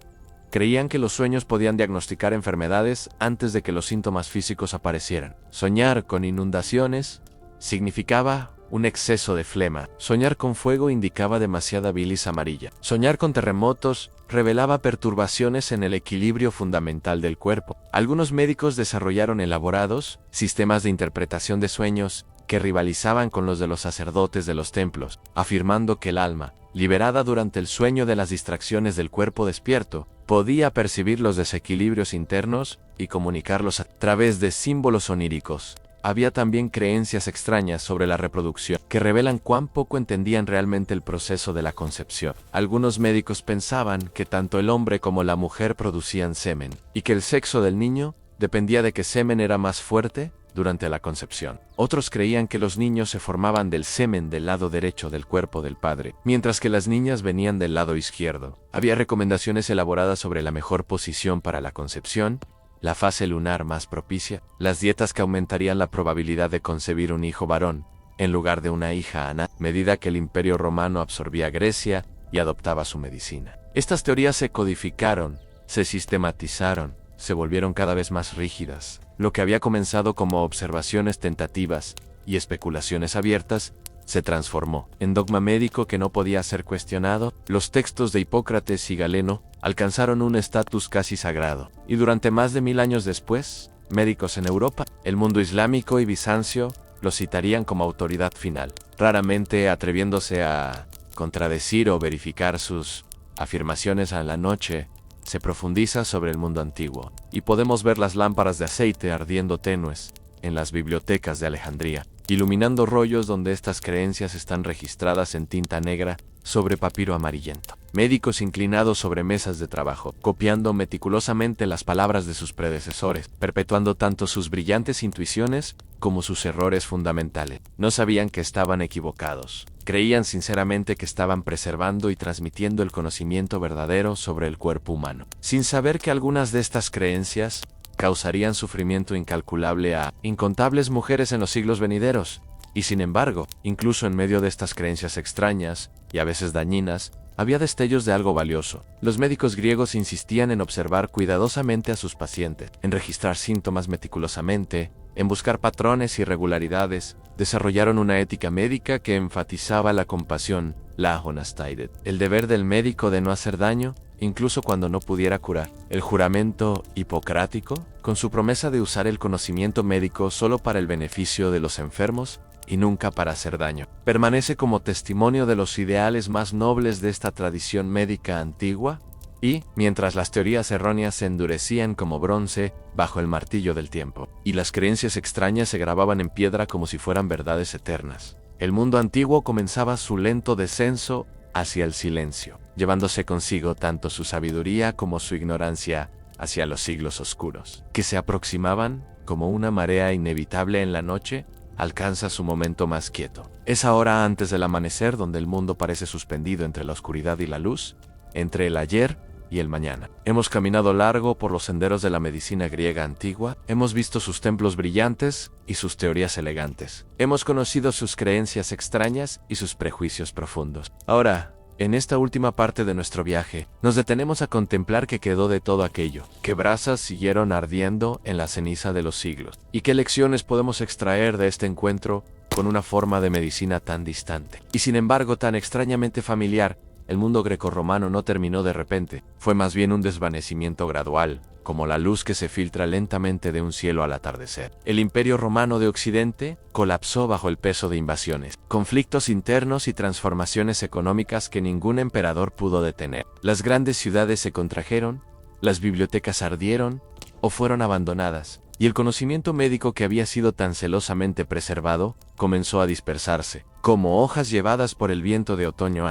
Speaker 1: Creían que los sueños podían diagnosticar enfermedades antes de que los síntomas físicos aparecieran. Soñar con inundaciones significaba un exceso de flema. Soñar con fuego indicaba demasiada bilis amarilla. Soñar con terremotos revelaba perturbaciones en el equilibrio fundamental del cuerpo. Algunos médicos desarrollaron elaborados sistemas de interpretación de sueños que rivalizaban con los de los sacerdotes de los templos, afirmando que el alma, liberada durante el sueño de las distracciones del cuerpo despierto, podía percibir los desequilibrios internos y comunicarlos a través de símbolos oníricos. Había también creencias extrañas sobre la reproducción, que revelan cuán poco entendían realmente el proceso de la concepción. Algunos médicos pensaban que tanto el hombre como la mujer producían semen, y que el sexo del niño dependía de que semen era más fuerte durante la concepción. Otros creían que los niños se formaban del semen del lado derecho del cuerpo del padre, mientras que las niñas venían del lado izquierdo. Había recomendaciones elaboradas sobre la mejor posición para la concepción, la fase lunar más propicia, las dietas que aumentarían la probabilidad de concebir un hijo varón, en lugar de una hija a medida que el Imperio Romano absorbía Grecia y adoptaba su medicina. Estas teorías se codificaron, se sistematizaron, se volvieron cada vez más rígidas. Lo que había comenzado como observaciones tentativas y especulaciones abiertas, se transformó en dogma médico que no podía ser cuestionado. Los textos de Hipócrates y Galeno alcanzaron un estatus casi sagrado, y durante más de 1000 años después, médicos en Europa. El mundo islámico y Bizancio los citarían como autoridad final, raramente atreviéndose a contradecir o verificar sus afirmaciones. A la noche se profundiza sobre el mundo antiguo, y podemos ver las lámparas de aceite ardiendo tenues en las bibliotecas de Alejandría, iluminando rollos donde estas creencias están registradas en tinta negra sobre papiro amarillento. Médicos inclinados sobre mesas de trabajo, copiando meticulosamente las palabras de sus predecesores, perpetuando tanto sus brillantes intuiciones como sus errores fundamentales. No sabían que estaban equivocados. Creían sinceramente que estaban preservando y transmitiendo el conocimiento verdadero sobre el cuerpo humano, sin saber que algunas de estas creencias causarían sufrimiento incalculable a incontables mujeres en los siglos venideros. Y sin embargo, incluso en medio de estas creencias extrañas, y a veces dañinas, había destellos de algo valioso. Los médicos griegos insistían en observar cuidadosamente a sus pacientes, en registrar síntomas meticulosamente, en buscar patrones y regularidades. Desarrollaron una ética médica que enfatizaba la compasión, la honasteidad, el deber del médico de no hacer daño, incluso cuando no pudiera curar. El juramento hipocrático, con su promesa de usar el conocimiento médico solo para el beneficio de los enfermos y nunca para hacer daño, permanece como testimonio de los ideales más nobles de esta tradición médica antigua. Y, mientras las teorías erróneas se endurecían como bronce bajo el martillo del tiempo, y las creencias extrañas se grababan en piedra como si fueran verdades eternas, el mundo antiguo comenzaba su lento descenso hacia el silencio, llevándose consigo tanto su sabiduría como su ignorancia hacia los siglos oscuros, que se aproximaban como una marea inevitable en la noche. Alcanza su momento más quieto. Es ahora antes del amanecer donde el mundo parece suspendido entre la oscuridad y la luz, entre el ayer y el mañana. Hemos caminado largo por los senderos de la medicina griega antigua, hemos visto sus templos brillantes y sus teorías elegantes. Hemos conocido sus creencias extrañas y sus prejuicios profundos. Ahora, en esta última parte de nuestro viaje, nos detenemos a contemplar qué quedó de todo aquello, qué brasas siguieron ardiendo en la ceniza de los siglos, y qué lecciones podemos extraer de este encuentro con una forma de medicina tan distante, y sin embargo tan extrañamente familiar. El mundo grecorromano no terminó de repente, fue más bien un desvanecimiento gradual, como la luz que se filtra lentamente de un cielo al atardecer. El Imperio Romano de Occidente colapsó bajo el peso de invasiones, conflictos internos y transformaciones económicas que ningún emperador pudo detener. Las grandes ciudades se contrajeron, las bibliotecas ardieron o fueron abandonadas, y el conocimiento médico que había sido tan celosamente preservado comenzó a dispersarse, como hojas llevadas por el viento de otoño.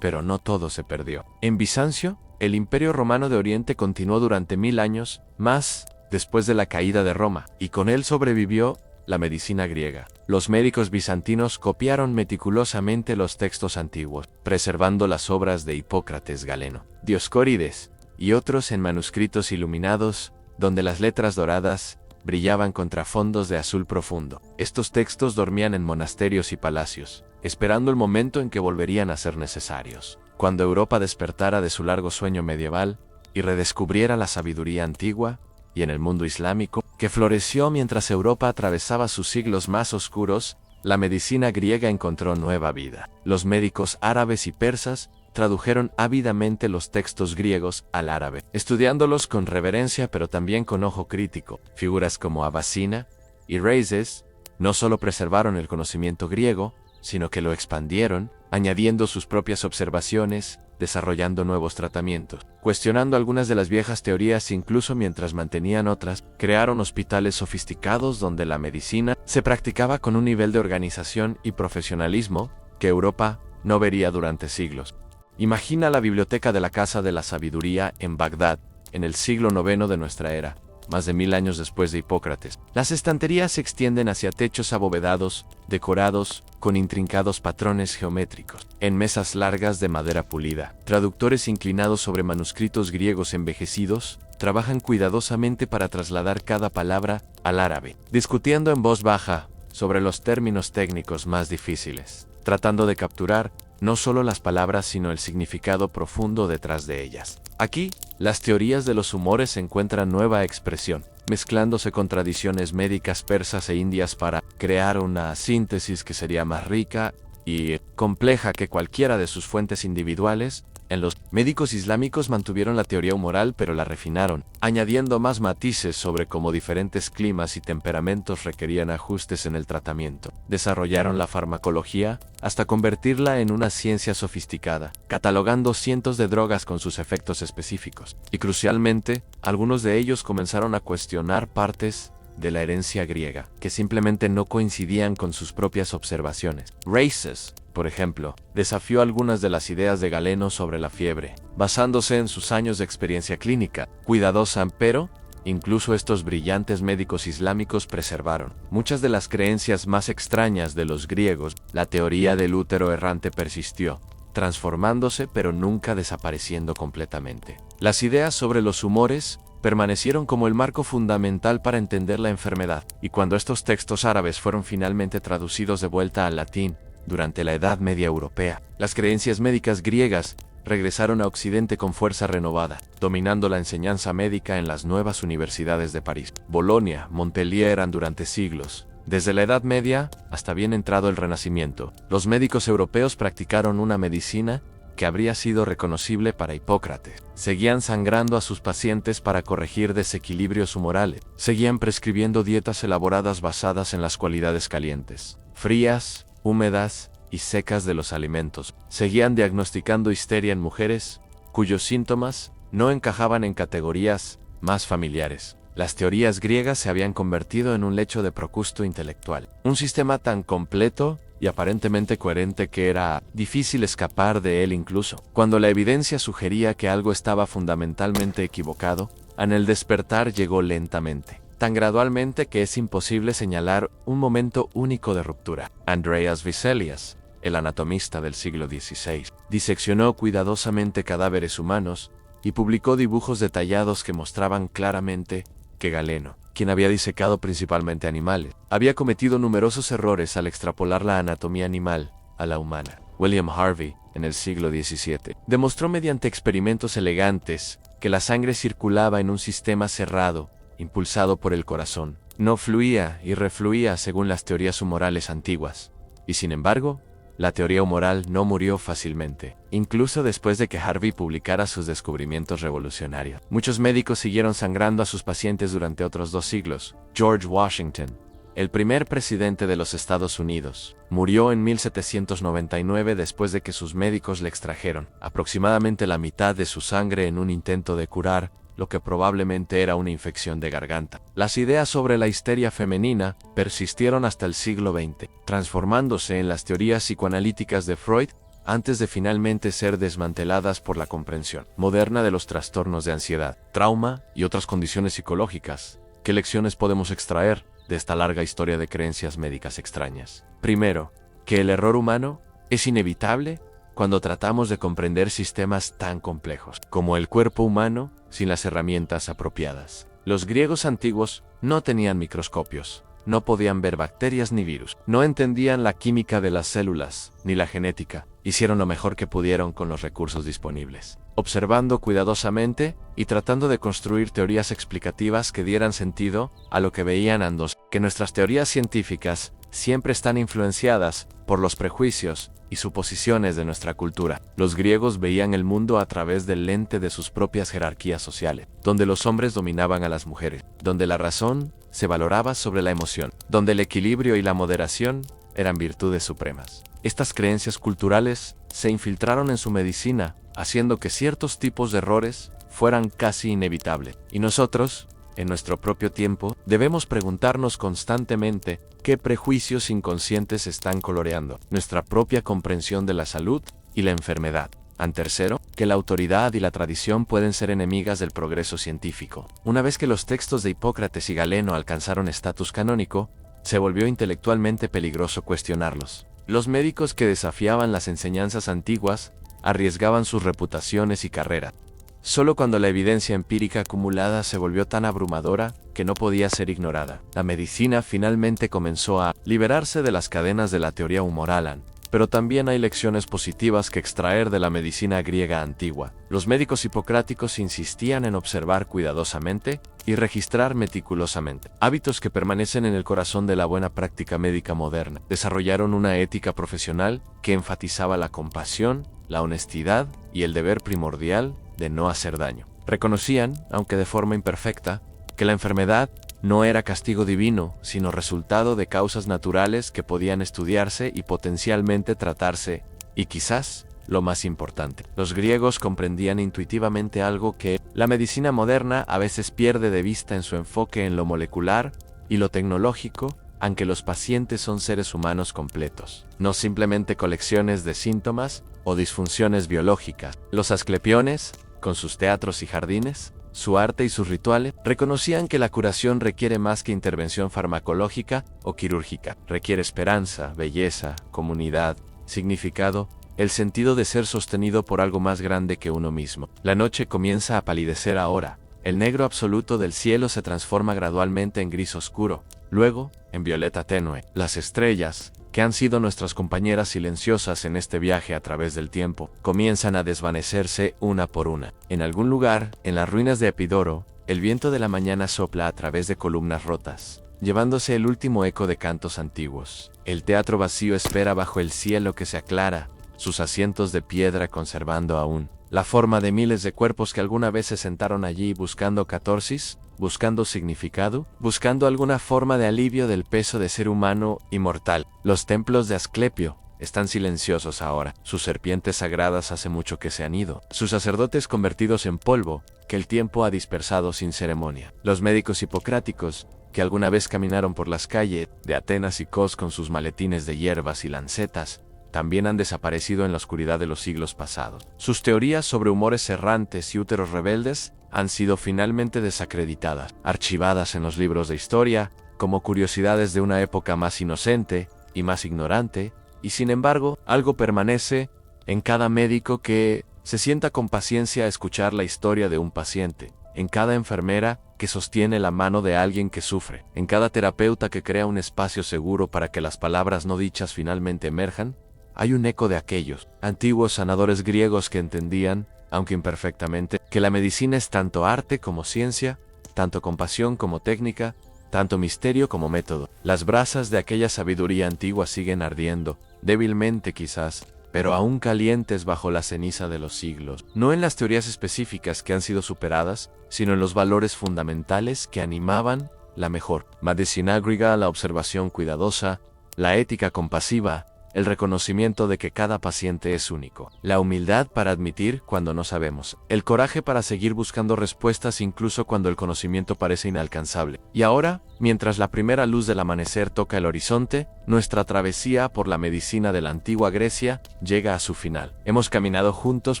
Speaker 1: Pero no todo se perdió. En Bizancio, el Imperio Romano de Oriente continuó durante 1000 años más después de la caída de Roma, y con él sobrevivió la medicina griega. Los médicos bizantinos copiaron meticulosamente los textos antiguos, preservando las obras de Hipócrates, Galeno, Dioscórides y otros en manuscritos iluminados, donde las letras doradas brillaban contra fondos de azul profundo. Estos textos dormían en monasterios y palacios, esperando el momento en que volverían a ser necesarios, cuando Europa despertara de su largo sueño medieval y redescubriera la sabiduría antigua. Y en el mundo islámico, que floreció mientras Europa atravesaba sus siglos más oscuros, la medicina griega encontró nueva vida. Los médicos árabes y persas tradujeron ávidamente los textos griegos al árabe, estudiándolos con reverencia pero también con ojo crítico. Figuras como Avicenna y Rhazes no solo preservaron el conocimiento griego, sino que lo expandieron, añadiendo sus propias observaciones, desarrollando nuevos tratamientos, cuestionando algunas de las viejas teorías incluso mientras mantenían otras. Crearon hospitales sofisticados donde la medicina se practicaba con un nivel de organización y profesionalismo que Europa no vería durante siglos. Imagina la biblioteca de la Casa de la Sabiduría en Bagdad, en el siglo IX de nuestra era, más de 1000 años después de Hipócrates. Las estanterías se extienden hacia techos abovedados, decorados con intrincados patrones geométricos, en mesas largas de madera pulida. Traductores inclinados sobre manuscritos griegos envejecidos trabajan cuidadosamente para trasladar cada palabra al árabe, discutiendo en voz baja sobre los términos técnicos más difíciles, tratando de capturar no solo las palabras sino el significado profundo detrás de ellas. Aquí, las teorías de los humores encuentran nueva expresión, mezclándose con tradiciones médicas persas e indias para crear una síntesis que sería más rica y compleja que cualquiera de sus fuentes individuales, en los médicos islámicos mantuvieron la teoría humoral pero la refinaron, añadiendo más matices sobre cómo diferentes climas y temperamentos requerían ajustes en el tratamiento. Desarrollaron la farmacología hasta convertirla en una ciencia sofisticada, catalogando cientos de drogas con sus efectos específicos. Y crucialmente, algunos de ellos comenzaron a cuestionar partes de la herencia griega, que simplemente no coincidían con sus propias observaciones. Races, por ejemplo, desafió algunas de las ideas de Galeno sobre la fiebre, basándose en sus años de experiencia clínica, cuidadosa, pero incluso estos brillantes médicos islámicos preservaron muchas de las creencias más extrañas de los griegos. La teoría del útero errante persistió, transformándose pero nunca desapareciendo completamente. Las ideas sobre los humores permanecieron como el marco fundamental para entender la enfermedad, y cuando estos textos árabes fueron finalmente traducidos de vuelta al latín, durante la Edad Media Europea, las creencias médicas griegas regresaron a Occidente con fuerza renovada, dominando la enseñanza médica en las nuevas universidades de París, Bolonia, Montpellier eran durante siglos. Desde la Edad Media hasta bien entrado el Renacimiento, los médicos europeos practicaron una medicina que habría sido reconocible para Hipócrates. Seguían sangrando a sus pacientes para corregir desequilibrios humorales. Seguían prescribiendo dietas elaboradas basadas en las cualidades calientes, frías, húmedas y secas de los alimentos. Seguían diagnosticando histeria en mujeres cuyos síntomas no encajaban en categorías más familiares. Las teorías griegas se habían convertido en un lecho de Procusto intelectual. Un sistema tan completo y aparentemente coherente que era difícil escapar de él incluso cuando la evidencia sugería que algo estaba fundamentalmente equivocado. En el despertar llegó lentamente, tan gradualmente que es imposible señalar un momento único de ruptura. Andreas Vesalius, el anatomista del siglo XVI, diseccionó cuidadosamente cadáveres humanos y publicó dibujos detallados que mostraban claramente que Galeno, quien había disecado principalmente animales, había cometido numerosos errores al extrapolar la anatomía animal a la humana. William Harvey, en el siglo XVII, demostró mediante experimentos elegantes que la sangre circulaba en un sistema cerrado, impulsado por el corazón. No fluía y refluía según las teorías humorales antiguas. Y sin embargo, la teoría humoral no murió fácilmente, incluso después de que Harvey publicara sus descubrimientos revolucionarios. Muchos médicos siguieron sangrando a sus pacientes durante otros 2 siglos. George Washington, el primer presidente de los Estados Unidos, murió en 1799 después de que sus médicos le extrajeron aproximadamente la mitad de su sangre en un intento de curar lo que probablemente era una infección de garganta. Las ideas sobre la histeria femenina persistieron hasta el siglo XX, transformándose en las teorías psicoanalíticas de Freud antes de finalmente ser desmanteladas por la comprensión moderna de los trastornos de ansiedad, trauma y otras condiciones psicológicas. ¿Qué lecciones podemos extraer de esta larga historia de creencias médicas extrañas? Primero, que el error humano es inevitable cuando tratamos de comprender sistemas tan complejos como el cuerpo humano sin las herramientas apropiadas. Los griegos antiguos no tenían microscopios, no podían ver bacterias ni virus, no entendían la química de las células ni la genética. Hicieron lo mejor que pudieron con los recursos disponibles, observando cuidadosamente y tratando de construir teorías explicativas que dieran sentido a lo que veían ambos. Que nuestras teorías científicas siempre están influenciadas por los prejuicios y suposiciones de nuestra cultura. Los griegos veían el mundo a través del lente de sus propias jerarquías sociales, donde los hombres dominaban a las mujeres, donde la razón se valoraba sobre la emoción, donde el equilibrio y la moderación eran virtudes supremas. Estas creencias culturales se infiltraron en su medicina, haciendo que ciertos tipos de errores fueran casi inevitables. Y nosotros, en nuestro propio tiempo, debemos preguntarnos constantemente qué prejuicios inconscientes están coloreando nuestra propia comprensión de la salud y la enfermedad. Tercero, que la autoridad y la tradición pueden ser enemigas del progreso científico. Una vez que los textos de Hipócrates y Galeno alcanzaron estatus canónico, se volvió intelectualmente peligroso cuestionarlos. Los médicos que desafiaban las enseñanzas antiguas arriesgaban sus reputaciones y carreras. Solo cuando la evidencia empírica acumulada se volvió tan abrumadora que no podía ser ignorada, la medicina finalmente comenzó a liberarse de las cadenas de la teoría humoral, pero también hay lecciones positivas que extraer de la medicina griega antigua. Los médicos hipocráticos insistían en observar cuidadosamente y registrar meticulosamente, hábitos que permanecen en el corazón de la buena práctica médica moderna. Desarrollaron una ética profesional que enfatizaba la compasión, la honestidad y el deber primordial de no hacer daño. Reconocían, aunque de forma imperfecta, que la enfermedad no era castigo divino, sino resultado de causas naturales que podían estudiarse y potencialmente tratarse, y quizás, lo más importante, los griegos comprendían intuitivamente algo que la medicina moderna a veces pierde de vista en su enfoque en lo molecular y lo tecnológico, aunque los pacientes son seres humanos completos, no simplemente colecciones de síntomas o disfunciones biológicas. Los asclepiones, con sus teatros y jardines, su arte y sus rituales, reconocían que la curación requiere más que intervención farmacológica o quirúrgica. Requiere esperanza, belleza, comunidad, significado, el sentido de ser sostenido por algo más grande que uno mismo. La noche comienza a palidecer ahora. El negro absoluto del cielo se transforma gradualmente en gris oscuro, luego en violeta tenue. Las estrellas, que han sido nuestras compañeras silenciosas en este viaje a través del tiempo, comienzan a desvanecerse una por una. En algún lugar, en las ruinas de Epidoro, el viento de la mañana sopla a través de columnas rotas, llevándose el último eco de cantos antiguos. El teatro vacío espera bajo el cielo que se aclara, sus asientos de piedra conservando aún la forma de miles de cuerpos que alguna vez se sentaron allí buscando catarsis, buscando significado, buscando alguna forma de alivio del peso de ser humano y mortal. Los templos de Asclepio están silenciosos ahora. Sus serpientes sagradas hace mucho que se han ido. Sus sacerdotes convertidos en polvo, que el tiempo ha dispersado sin ceremonia. Los médicos hipocráticos, que alguna vez caminaron por las calles de Atenas y Kos con sus maletines de hierbas y lancetas, también han desaparecido en la oscuridad de los siglos pasados. Sus teorías sobre humores errantes y úteros rebeldes han sido finalmente desacreditadas, archivadas en los libros de historia, como curiosidades de una época más inocente y más ignorante, y sin embargo, algo permanece en cada médico que se sienta con paciencia a escuchar la historia de un paciente, en cada enfermera que sostiene la mano de alguien que sufre, en cada terapeuta que crea un espacio seguro para que las palabras no dichas finalmente emerjan. Hay un eco de aquellos antiguos sanadores griegos que entendían, aunque imperfectamente, que la medicina es tanto arte como ciencia, tanto compasión como técnica, tanto misterio como método. Las brasas de aquella sabiduría antigua siguen ardiendo, débilmente quizás, pero aún calientes bajo la ceniza de los siglos. No en las teorías específicas que han sido superadas, sino en los valores fundamentales que animaban la mejor medicina griega, la observación cuidadosa, la ética compasiva, el reconocimiento de que cada paciente es único, la humildad para admitir cuando no sabemos, el coraje para seguir buscando respuestas incluso cuando el conocimiento parece inalcanzable. Y ahora, mientras la primera luz del amanecer toca el horizonte, nuestra travesía por la medicina de la antigua Grecia llega a su final. Hemos caminado juntos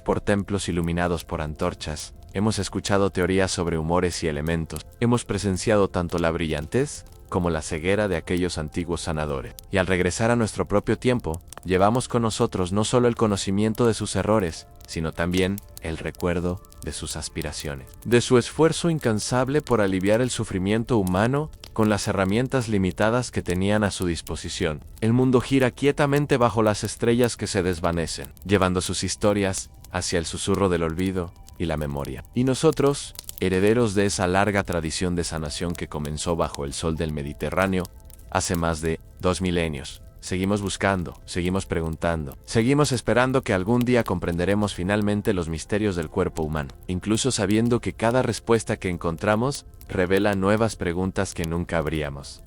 Speaker 1: por templos iluminados por antorchas, hemos escuchado teorías sobre humores y elementos, hemos presenciado tanto la brillantez como la ceguera de aquellos antiguos sanadores. Y al regresar a nuestro propio tiempo, llevamos con nosotros no solo el conocimiento de sus errores, sino también el recuerdo de sus aspiraciones, de su esfuerzo incansable por aliviar el sufrimiento humano con las herramientas limitadas que tenían a su disposición. El mundo gira quietamente bajo las estrellas que se desvanecen, llevando sus historias hacia el susurro del olvido y la memoria. Y nosotros, herederos de esa larga tradición de sanación que comenzó bajo el sol del Mediterráneo hace más de 2 milenios. Seguimos buscando, seguimos preguntando, seguimos esperando que algún día comprenderemos finalmente los misterios del cuerpo humano, incluso sabiendo que cada respuesta que encontramos revela nuevas preguntas que nunca habríamos.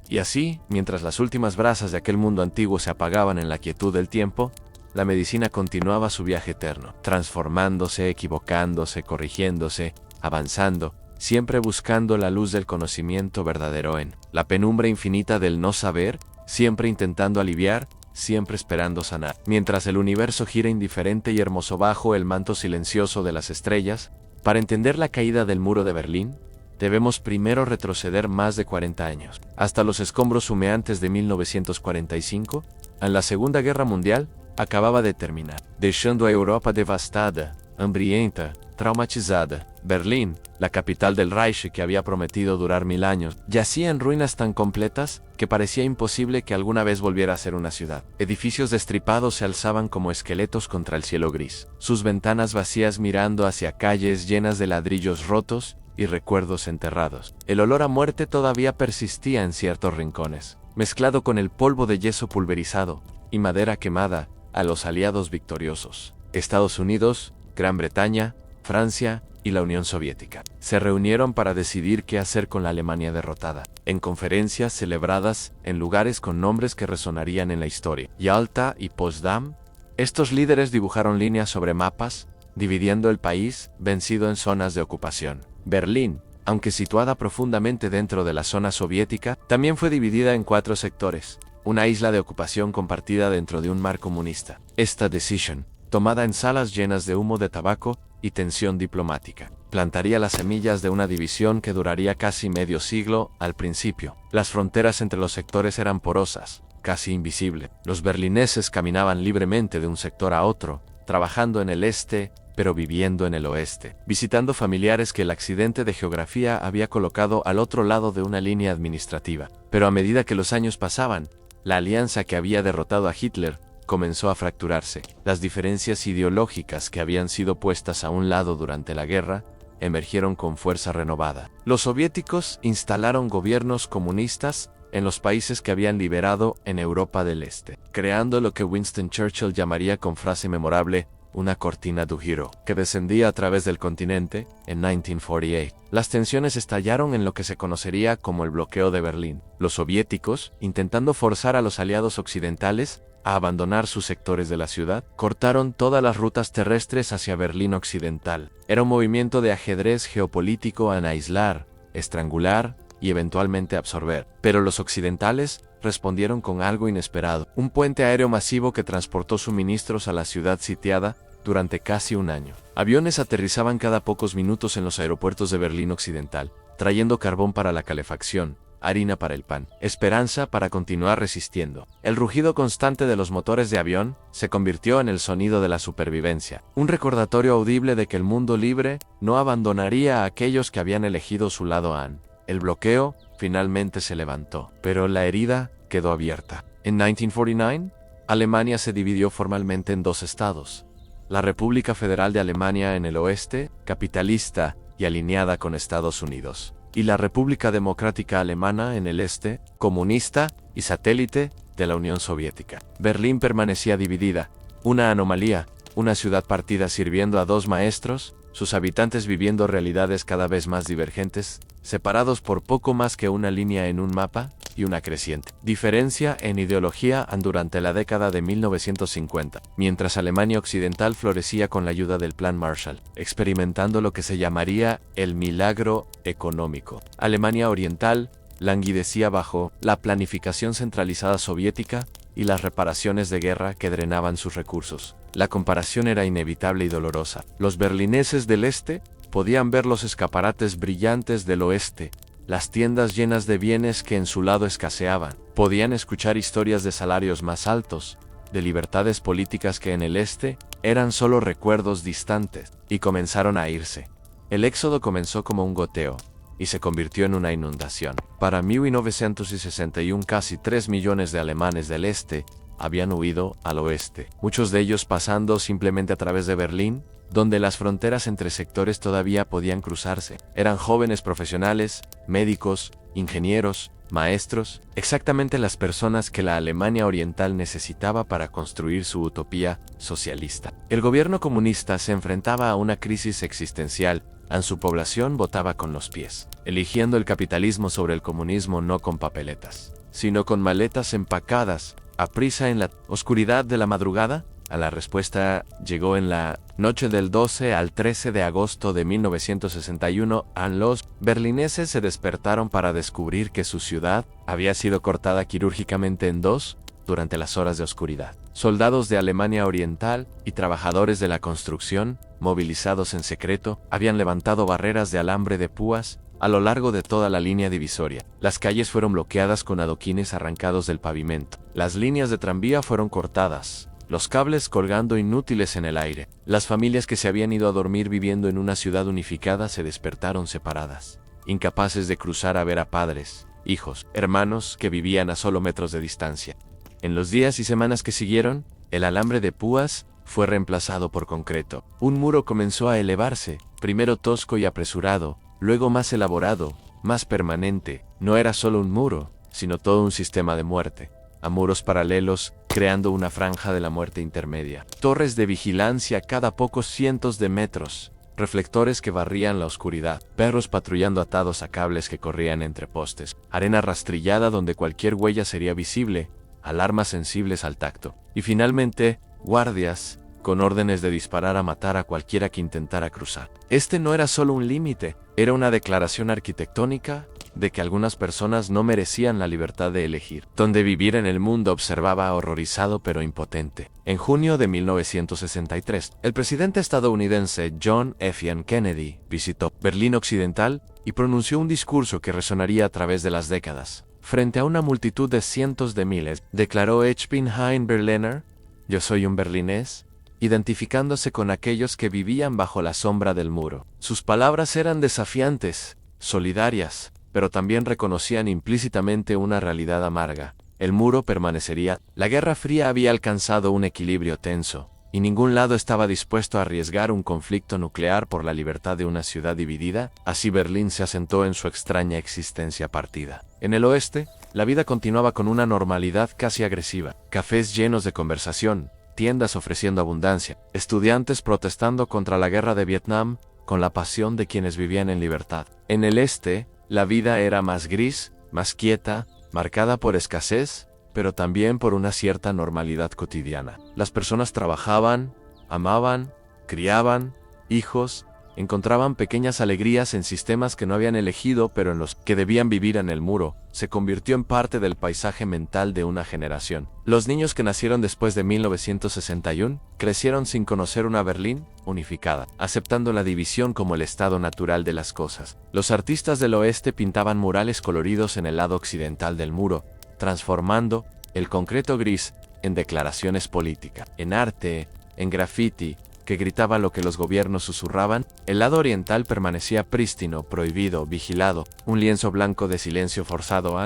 Speaker 1: Y así, mientras las últimas brasas de aquel mundo antiguo se apagaban en la quietud del tiempo, la medicina continuaba su viaje eterno, transformándose, equivocándose, corrigiéndose, avanzando, siempre buscando la luz del conocimiento verdadero en la penumbra infinita del no saber, siempre intentando aliviar, siempre esperando sanar. Mientras el universo gira indiferente y hermoso bajo el manto silencioso de las estrellas, para entender la caída del muro de Berlín, debemos primero retroceder más de 40 años, hasta los escombros humeantes de 1945, en la Segunda Guerra Mundial, acababa de terminar, dejando a Europa devastada, hambrienta, traumatizada. Berlín, la capital del Reich que había prometido durar 1000 años, yacía en ruinas tan completas que parecía imposible que alguna vez volviera a ser una ciudad. Edificios destripados se alzaban como esqueletos contra el cielo gris, sus ventanas vacías mirando hacia calles llenas de ladrillos rotos y recuerdos enterrados. El olor a muerte todavía persistía en ciertos rincones, mezclado con el polvo de yeso pulverizado y madera quemada a los aliados victoriosos. Estados Unidos, Gran Bretaña, Francia y la Unión Soviética se reunieron para decidir qué hacer con la Alemania derrotada, en conferencias celebradas en lugares con nombres que resonarían en la historia. Yalta y Potsdam. Estos líderes dibujaron líneas sobre mapas, dividiendo el país vencido en zonas de ocupación. Berlín, aunque situada profundamente dentro de la zona soviética, también fue dividida en 4 sectores, una isla de ocupación compartida dentro de un mar comunista. Esta decisión, tomada en salas llenas de humo de tabaco y tensión diplomática, plantaría las semillas de una división que duraría casi medio siglo. Al principio, las fronteras entre los sectores eran porosas, casi invisibles. Los berlineses caminaban libremente de un sector a otro, trabajando en el este, pero viviendo en el oeste, visitando familiares que el accidente de geografía había colocado al otro lado de una línea administrativa. Pero a medida que los años pasaban, la alianza que había derrotado a Hitler comenzó a fracturarse. Las diferencias ideológicas que habían sido puestas a un lado durante la guerra emergieron con fuerza renovada. Los soviéticos instalaron gobiernos comunistas en los países que habían liberado en Europa del Este, creando lo que Winston Churchill llamaría con frase memorable una cortina de giro, que descendía a través del continente. En 1948, las tensiones estallaron en lo que se conocería como el bloqueo de Berlín. Los soviéticos, intentando forzar a los aliados occidentales a abandonar sus sectores de la ciudad, cortaron todas las rutas terrestres hacia Berlín Occidental. Era un movimiento de ajedrez geopolítico en aislar, estrangular y eventualmente absorber. Pero los occidentales respondieron con algo inesperado: un puente aéreo masivo que transportó suministros a la ciudad sitiada durante casi un año. Aviones aterrizaban cada pocos minutos en los aeropuertos de Berlín Occidental, trayendo carbón para la calefacción, harina para el pan, esperanza para continuar resistiendo. El rugido constante de los motores de avión se convirtió en el sonido de la supervivencia, un recordatorio audible de que el mundo libre no abandonaría a aquellos que habían elegido su lado AN. El bloqueo finalmente se levantó, pero la herida quedó abierta. En 1949, Alemania se dividió formalmente en 2 estados: la República Federal de Alemania en el oeste, capitalista y alineada con Estados Unidos, y la República Democrática Alemana en el este, comunista y satélite de la Unión Soviética. Berlín permanecía dividida, una anomalía, una ciudad partida sirviendo a 2 maestros, sus habitantes viviendo realidades cada vez más divergentes, separados por poco más que una línea en un mapa y una creciente diferencia en ideología durante la década de 1950, mientras Alemania Occidental florecía con la ayuda del Plan Marshall, experimentando lo que se llamaría el milagro económico. Alemania Oriental languidecía bajo la planificación centralizada soviética y las reparaciones de guerra que drenaban sus recursos. La comparación era inevitable y dolorosa. Los berlineses del este podían ver los escaparates brillantes del oeste, las tiendas llenas de bienes que en su lado escaseaban. Podían escuchar historias de salarios más altos, de libertades políticas que en el este eran solo recuerdos distantes, y comenzaron a irse. El éxodo comenzó como un goteo y se convirtió en una inundación. Para 1961, casi 3 millones de alemanes del este habían huido al oeste, muchos de ellos pasando simplemente a través de Berlín, donde las fronteras entre sectores todavía podían cruzarse. Eran jóvenes profesionales, médicos, ingenieros, maestros, exactamente las personas que la Alemania Oriental necesitaba para construir su utopía socialista. El gobierno comunista se enfrentaba a una crisis existencial. Su población votaba con los pies, eligiendo el capitalismo sobre el comunismo, no con papeletas, sino con maletas empacadas, a prisa en la oscuridad de la madrugada. A la respuesta llegó en la noche del 12 al 13 de agosto de 1961. Los berlineses se despertaron para descubrir que su ciudad había sido cortada quirúrgicamente en 2 durante las horas de oscuridad. Soldados de Alemania Oriental y trabajadores de la construcción, movilizados en secreto, habían levantado barreras de alambre de púas a lo largo de toda la línea divisoria. Las calles fueron bloqueadas con adoquines arrancados del pavimento. Las líneas de tranvía fueron cortadas, los cables colgando inútiles en el aire. Las familias que se habían ido a dormir viviendo en una ciudad unificada se despertaron separadas, incapaces de cruzar a ver a padres, hijos, hermanos que vivían a solo metros de distancia. En los días y semanas que siguieron, el alambre de púas fue reemplazado por concreto. Un muro comenzó a elevarse, primero tosco y apresurado, luego más elaborado, más permanente. No era solo un muro, sino todo un sistema de muerte. A muros paralelos, creando una franja de la muerte intermedia. Torres de vigilancia cada pocos cientos de metros. Reflectores que barrían la oscuridad. Perros patrullando atados a cables que corrían entre postes. Arena rastrillada donde cualquier huella sería visible. Alarmas sensibles al tacto. Y finalmente, guardias, con órdenes de disparar a matar a cualquiera que intentara cruzar. Este no era solo un límite, era una declaración arquitectónica de que algunas personas no merecían la libertad de elegir, donde vivir en el mundo observaba horrorizado pero impotente. En junio de 1963, el presidente estadounidense John F. Kennedy visitó Berlín Occidental y pronunció un discurso que resonaría a través de las décadas. Frente a una multitud de cientos de miles, declaró: Ich bin ein Berliner, yo soy un berlinés, identificándose con aquellos que vivían bajo la sombra del muro. Sus palabras eran desafiantes, solidarias, pero también reconocían implícitamente una realidad amarga. El muro permanecería. La Guerra Fría había alcanzado un equilibrio tenso, y ningún lado estaba dispuesto a arriesgar un conflicto nuclear por la libertad de una ciudad dividida. Así Berlín se asentó en su extraña existencia partida. En el oeste, la vida continuaba con una normalidad casi agresiva. Cafés llenos de conversación, tiendas ofreciendo abundancia, estudiantes protestando contra la guerra de Vietnam, con la pasión de quienes vivían en libertad. En el este, la vida era más gris, más quieta, marcada por escasez, pero también por una cierta normalidad cotidiana. Las personas trabajaban, amaban, criaban hijos, encontraban pequeñas alegrías en sistemas que no habían elegido pero en los que debían vivir. En el muro se convirtió en parte del paisaje mental de una generación. Los niños que nacieron después de 1961 crecieron sin conocer una Berlín unificada, aceptando la división como el estado natural de las cosas. Los artistas del oeste pintaban murales coloridos en el lado occidental del muro, transformando el concreto gris en declaraciones políticas. En arte, en graffiti, que gritaba lo que los gobiernos susurraban, el lado oriental permanecía prístino, prohibido, vigilado, un lienzo blanco de silencio forzado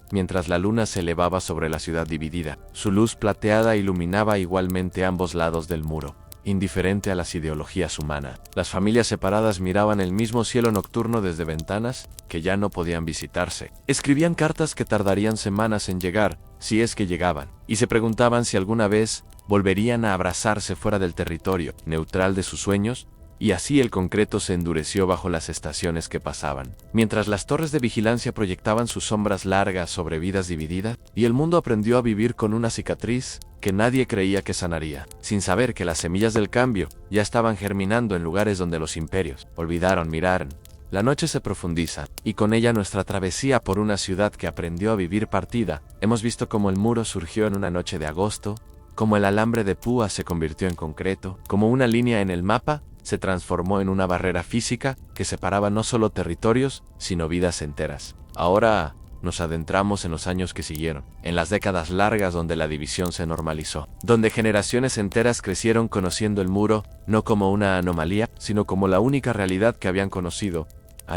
Speaker 1: mientras la luna se elevaba sobre la ciudad dividida. Su luz plateada iluminaba igualmente ambos lados del muro. Indiferente a las ideologías humanas, las familias separadas miraban el mismo cielo nocturno desde ventanas que ya no podían visitarse. Escribían cartas que tardarían semanas en llegar, si es que llegaban, y se preguntaban si alguna vez volverían a abrazarse fuera del territorio neutral de sus sueños. Y así el concreto se endureció bajo las estaciones que pasaban, mientras las torres de vigilancia proyectaban sus sombras largas sobre vidas divididas, y el mundo aprendió a vivir con una cicatriz que nadie creía que sanaría, sin saber que las semillas del cambio ya estaban germinando en lugares donde los imperios olvidaron mirar. La noche se profundiza, y con ella nuestra travesía por una ciudad que aprendió a vivir partida. Hemos visto cómo el muro surgió en una noche de agosto, cómo el alambre de púas se convirtió en concreto, como una línea en el mapa se transformó en una barrera física que separaba no solo territorios, sino vidas enteras. Ahora nos adentramos en los años que siguieron, en las décadas largas donde la división se normalizó, donde generaciones enteras crecieron conociendo el muro, no como una anomalía, sino como la única realidad que habían conocido.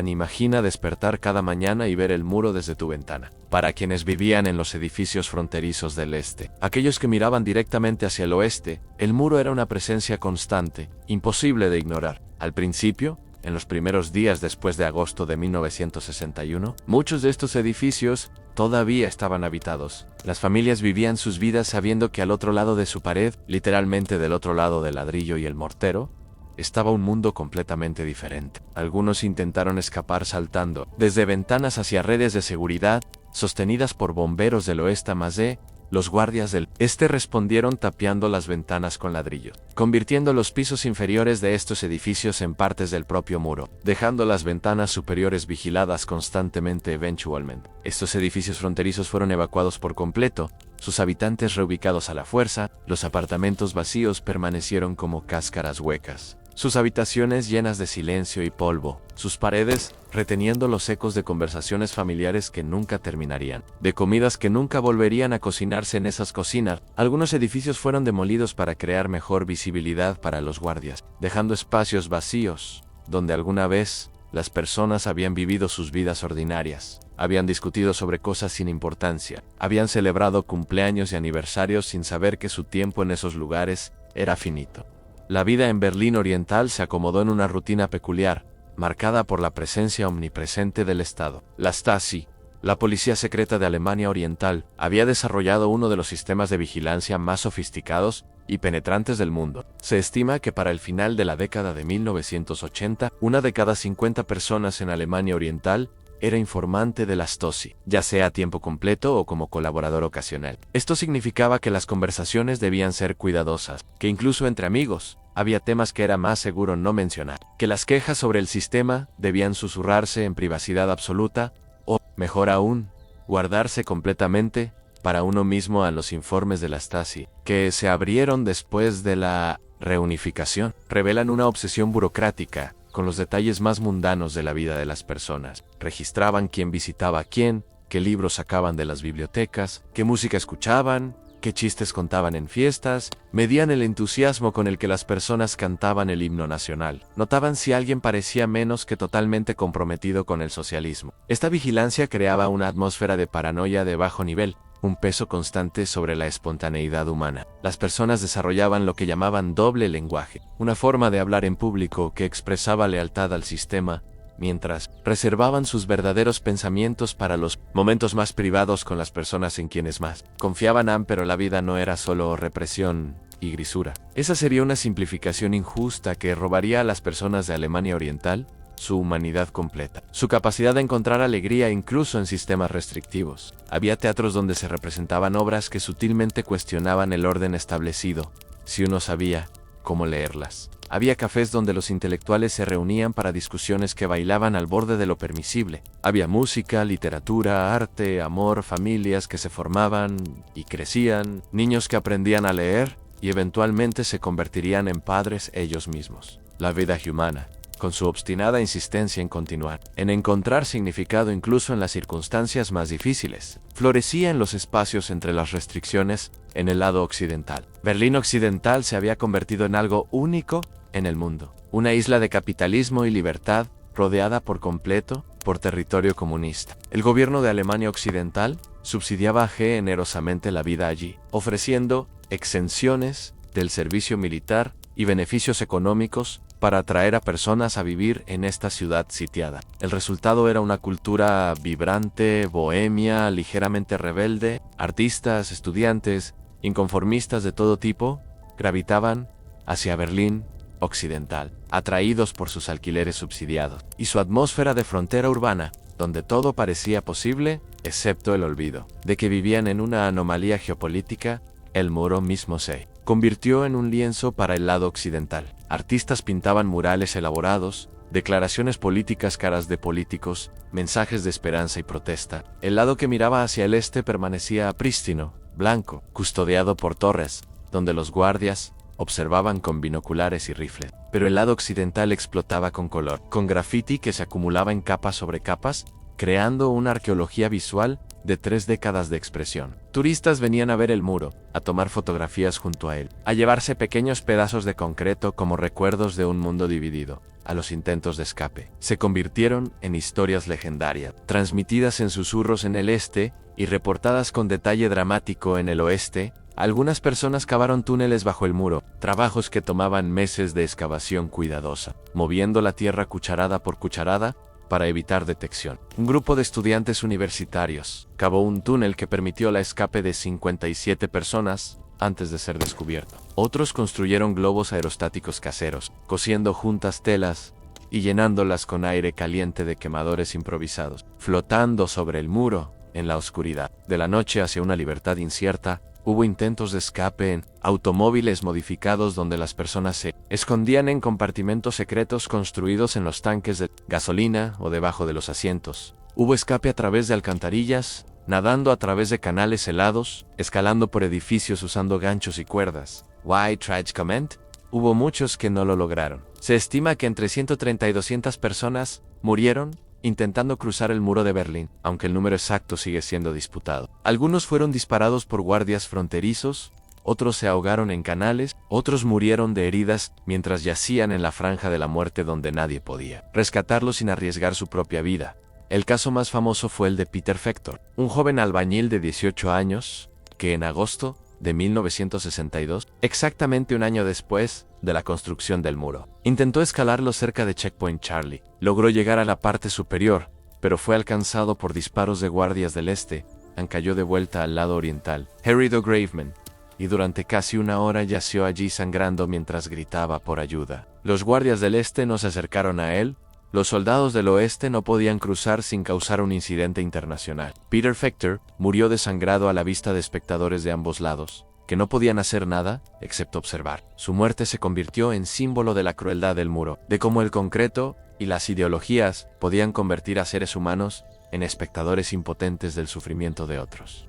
Speaker 1: Imagina despertar cada mañana y ver el muro desde tu ventana. Para quienes vivían en los edificios fronterizos del este, aquellos que miraban directamente hacia el oeste, el muro era una presencia constante, imposible de ignorar. Al principio, en los primeros días después de agosto de 1961, muchos de estos edificios todavía estaban habitados. Las familias vivían sus vidas sabiendo que al otro lado de su pared, literalmente del otro lado del ladrillo y el mortero, estaba un mundo completamente diferente. Algunos intentaron escapar saltando desde ventanas hacia redes de seguridad, sostenidas por bomberos del oeste, más los guardias del este respondieron tapiando las ventanas con ladrillos, convirtiendo los pisos inferiores de estos edificios en partes del propio muro, dejando las ventanas superiores vigiladas constantemente. Eventualmente, estos edificios fronterizos fueron evacuados por completo, sus habitantes reubicados a la fuerza, los apartamentos vacíos permanecieron como cáscaras huecas. sus habitaciones llenas de silencio y polvo, sus paredes reteniendo los ecos de conversaciones familiares que nunca terminarían, de comidas que nunca volverían a cocinarse en esas cocinas. Algunos edificios fueron demolidos para crear mejor visibilidad para los guardias, dejando espacios vacíos, donde alguna vez las personas habían vivido sus vidas ordinarias, habían discutido sobre cosas sin importancia, habían celebrado cumpleaños y aniversarios sin saber que su tiempo en esos lugares era finito. La vida en Berlín Oriental se acomodó en una rutina peculiar, marcada por la presencia omnipresente del Estado. La Stasi, la policía secreta de Alemania Oriental, había desarrollado uno de los sistemas de vigilancia más sofisticados y penetrantes del mundo. Se estima que para el final de la década de 1980, una de cada 50 personas en Alemania Oriental era informante de la Stasi, ya sea a tiempo completo o como colaborador ocasional. Esto significaba que las conversaciones debían ser cuidadosas, que incluso entre amigos, había temas que era más seguro no mencionar, que las quejas sobre el sistema debían susurrarse en privacidad absoluta, o, mejor aún, guardarse completamente para uno mismo a los informes de la Stasi, que se abrieron después de la reunificación, revelan una obsesión burocrática con los detalles más mundanos de la vida de las personas. Registraban quién visitaba a quién, qué libros sacaban de las bibliotecas, qué música escuchaban, qué chistes contaban en fiestas, medían el entusiasmo con el que las personas cantaban el himno nacional, notaban si alguien parecía menos que totalmente comprometido con el socialismo. Esta vigilancia creaba una atmósfera de paranoia de bajo nivel, un peso constante sobre la espontaneidad humana. Las personas desarrollaban lo que llamaban doble lenguaje, una forma de hablar en público que expresaba lealtad al sistema, mientras reservaban sus verdaderos pensamientos para los momentos más privados con las personas en quienes más confiaban. Pero la vida no era solo represión y grisura. Esa sería una simplificación injusta que robaría a las personas de Alemania Oriental su humanidad completa, su capacidad de encontrar alegría incluso en sistemas restrictivos. Había teatros donde se representaban obras que sutilmente cuestionaban el orden establecido, si uno sabía cómo leerlas. Había cafés donde los intelectuales se reunían para discusiones que bailaban al borde de lo permisible. Había música, literatura, arte, amor, familias que se formaban y crecían, niños que aprendían a leer y eventualmente se convertirían en padres ellos mismos. La vida humana, con su obstinada insistencia en continuar, en encontrar significado incluso en las circunstancias más difíciles, florecía en los espacios entre las restricciones en el lado occidental. Berlín Occidental se había convertido en algo único en el mundo, una isla de capitalismo y libertad rodeada por completo por territorio comunista. El gobierno de Alemania Occidental subsidiaba generosamente la vida allí, ofreciendo exenciones del servicio militar y beneficios económicos para atraer a personas a vivir en esta ciudad sitiada. El resultado era una cultura vibrante, bohemia, ligeramente rebelde. Artistas, estudiantes, inconformistas de todo tipo, gravitaban hacia Berlín Occidental, atraídos por sus alquileres subsidiados y su atmósfera de frontera urbana, donde todo parecía posible, excepto el olvido de que vivían en una anomalía geopolítica. El muro mismo se convirtió en un lienzo para el lado occidental. Artistas pintaban murales elaborados, declaraciones políticas, caras de políticos, mensajes de esperanza y protesta. El lado que miraba hacia el este permanecía prístino, blanco, custodiado por torres, donde los guardias observaban con binoculares y rifles. Pero el lado occidental explotaba con color, con graffiti que se acumulaba en capas sobre capas, creando una arqueología visual de 3 décadas de expresión. Turistas venían a ver el muro, a tomar fotografías junto a él, a llevarse pequeños pedazos de concreto como recuerdos de un mundo dividido. A los intentos de escape se convirtieron en historias legendarias, transmitidas en susurros en el este y reportadas con detalle dramático en el oeste. Algunas personas cavaron túneles bajo el muro, trabajos que tomaban meses de excavación cuidadosa, moviendo la tierra cucharada por cucharada para evitar detección. Un grupo de estudiantes universitarios cavó un túnel que permitió el escape de 57 personas antes de ser descubierto. Otros construyeron globos aerostáticos caseros, cosiendo juntas telas y llenándolas con aire caliente de quemadores improvisados, flotando sobre el muro en la oscuridad. De la noche hacia una libertad incierta, hubo intentos de escape en automóviles modificados donde las personas se escondían en compartimentos secretos construidos en los tanques de gasolina o debajo de los asientos. Hubo escape a través de alcantarillas, nadando a través de canales helados, escalando por edificios usando ganchos y cuerdas. Why Trash Comment? Hubo muchos que no lo lograron. Se estima que entre 130 y 200 personas murieron intentando cruzar el muro de Berlín, aunque el número exacto sigue siendo disputado. Algunos fueron disparados por guardias fronterizos, otros se ahogaron en canales, otros murieron de heridas mientras yacían en la franja de la muerte donde nadie podía rescatarlos sin arriesgar su propia vida. El caso más famoso fue el de Peter Fector, un joven albañil de 18 años, que en agosto de 1962, exactamente un año después de la construcción del muro, intentó escalarlo cerca de Checkpoint Charlie. Logró llegar a la parte superior, pero fue alcanzado por disparos de guardias del este, y cayó de vuelta al lado oriental. Herido gravemente, y durante casi una hora yació allí sangrando mientras gritaba por ayuda. Los guardias del este no se acercaron a él. Los soldados del oeste no podían cruzar sin causar un incidente internacional. Peter Fector murió desangrado a la vista de espectadores de ambos lados, que no podían hacer nada excepto observar. Su muerte se convirtió en símbolo de la crueldad del muro, de cómo el concreto y las ideologías podían convertir a seres humanos en espectadores impotentes del sufrimiento de otros.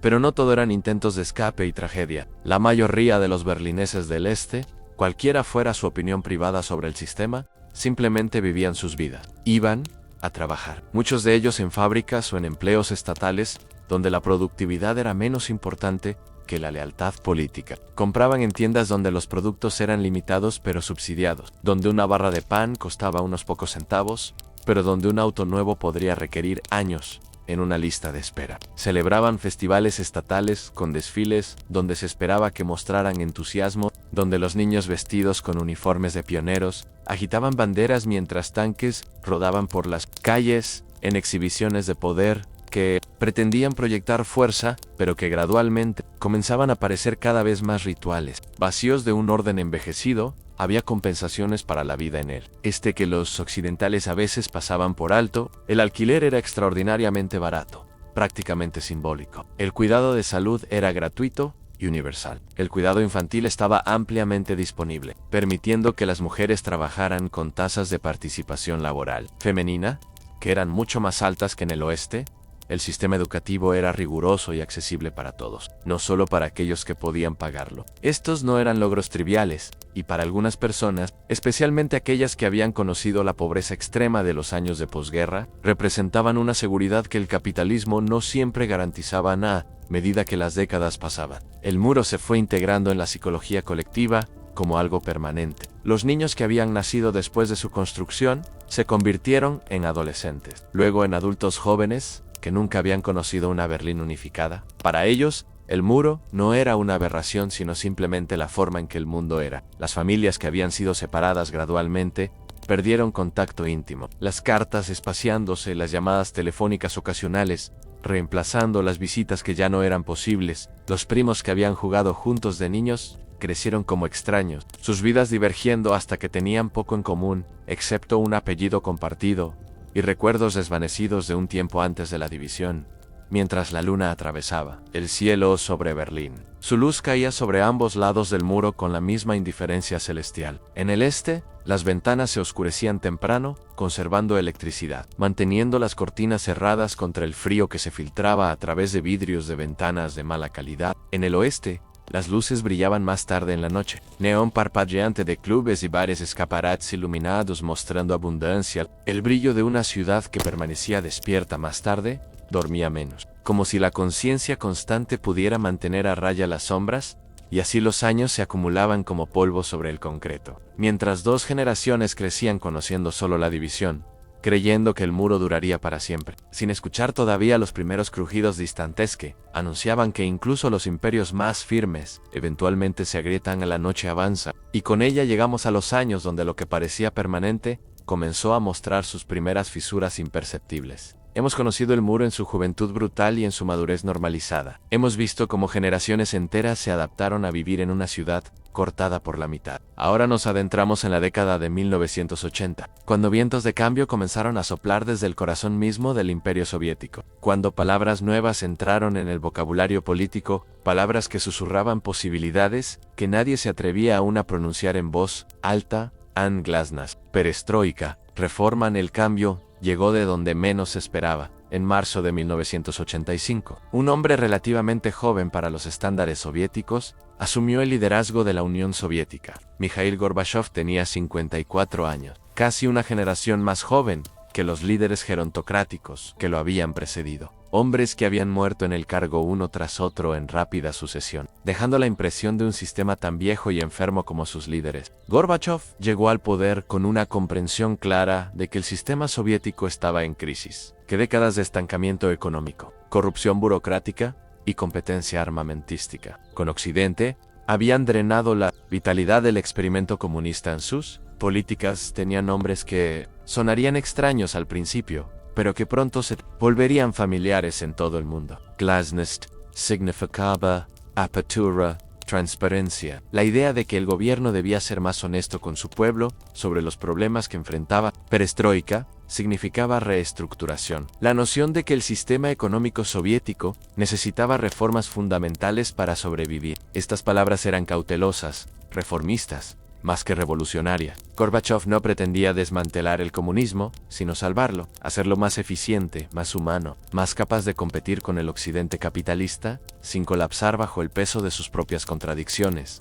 Speaker 1: Pero no todo eran intentos de escape y tragedia. La mayoría de los berlineses del este, cualquiera fuera su opinión privada sobre el sistema, simplemente vivían sus vidas. Iban a trabajar. Muchos de ellos en fábricas o en empleos estatales, donde la productividad era menos importante que la lealtad política. Compraban en tiendas donde los productos eran limitados pero subsidiados, donde una barra de pan costaba unos pocos centavos, pero donde un auto nuevo podría requerir años en una lista de espera. Celebraban festivales estatales con desfiles donde se esperaba que mostraran entusiasmo, donde los niños vestidos con uniformes de pioneros agitaban banderas mientras tanques rodaban por las calles en exhibiciones de poder que pretendían proyectar fuerza, pero que gradualmente comenzaban a parecer cada vez más rituales. Vacíos de un orden envejecido, había compensaciones para la vida en él. Que los occidentales a veces pasaban por alto. El alquiler era extraordinariamente barato, prácticamente simbólico. El cuidado de salud era gratuito y universal. El cuidado infantil estaba ampliamente disponible, permitiendo que las mujeres trabajaran con tasas de participación laboral femenina, que eran mucho más altas que en el oeste. El sistema educativo era riguroso y accesible para todos, no solo para aquellos que podían pagarlo. Estos no eran logros triviales, y para algunas personas, especialmente aquellas que habían conocido la pobreza extrema de los años de posguerra, representaban una seguridad que el capitalismo no siempre garantizaba a medida que las décadas pasaban. El muro se fue integrando en la psicología colectiva como algo permanente. Los niños que habían nacido después de su construcción se convirtieron en adolescentes, luego en adultos jóvenes, que nunca habían conocido una Berlín unificada. Para ellos, el muro no era una aberración, sino simplemente la forma en que el mundo era. Las familias que habían sido separadas gradualmente perdieron contacto íntimo. Las cartas espaciándose, las llamadas telefónicas ocasionales, reemplazando las visitas que ya no eran posibles. Los primos que habían jugado juntos de niños crecieron como extraños, sus vidas divergiendo hasta que tenían poco en común, excepto un apellido compartido y recuerdos desvanecidos de un tiempo antes de la división, mientras la luna atravesaba el cielo sobre Berlín. Su luz caía sobre ambos lados del muro con la misma indiferencia celestial. En el este, las ventanas se oscurecían temprano, conservando electricidad, manteniendo las cortinas cerradas contra el frío que se filtraba a través de vidrios de ventanas de mala calidad. En el oeste, las luces brillaban más tarde en la noche. Neón parpadeante de clubes y bares, escaparates iluminados mostrando abundancia. El brillo de una ciudad que permanecía despierta más tarde, dormía menos. Como si la conciencia constante pudiera mantener a raya las sombras, y así los años se acumulaban como polvo sobre el concreto. Mientras dos generaciones crecían conociendo solo la división, creyendo que el muro duraría para siempre, sin escuchar todavía los primeros crujidos distantes que anunciaban que incluso los imperios más firmes eventualmente se agrietan a la noche avanza, y con ella llegamos a los años donde lo que parecía permanente comenzó a mostrar sus primeras fisuras imperceptibles. Hemos conocido el muro en su juventud brutal y en su madurez normalizada. Hemos visto cómo generaciones enteras se adaptaron a vivir en una ciudad cortada por la mitad. Ahora nos adentramos en la década de 1980, cuando vientos de cambio comenzaron a soplar desde el corazón mismo del Imperio Soviético, cuando palabras nuevas entraron en el vocabulario político, palabras que susurraban posibilidades que nadie se atrevía aún a pronunciar en voz alta. Glasnost, perestroika, reforma. El cambio llegó de donde menos se esperaba, en marzo de 1985. Un hombre relativamente joven para los estándares soviéticos, asumió el liderazgo de la Unión Soviética. Mikhail Gorbachev tenía 54 años, casi una generación más joven que los líderes gerontocráticos que lo habían precedido. Hombres que habían muerto en el cargo uno tras otro en rápida sucesión, dejando la impresión de un sistema tan viejo y enfermo como sus líderes. Gorbachev llegó al poder con una comprensión clara de que el sistema soviético estaba en crisis, que décadas de estancamiento económico, corrupción burocrática y competencia armamentística con Occidente habían drenado la vitalidad del experimento comunista en sus políticas. Tenían nombres que sonarían extraños al principio, pero que pronto se volverían familiares en todo el mundo. Glasnost significaba apertura, transparencia, la idea de que el gobierno debía ser más honesto con su pueblo sobre los problemas que enfrentaba. Perestroika significaba reestructuración, la noción de que el sistema económico soviético necesitaba reformas fundamentales para sobrevivir. Estas palabras eran cautelosas, reformistas, más que revolucionaria. Gorbachev no pretendía desmantelar el comunismo, sino salvarlo, hacerlo más eficiente, más humano, más capaz de competir con el occidente capitalista, sin colapsar bajo el peso de sus propias contradicciones.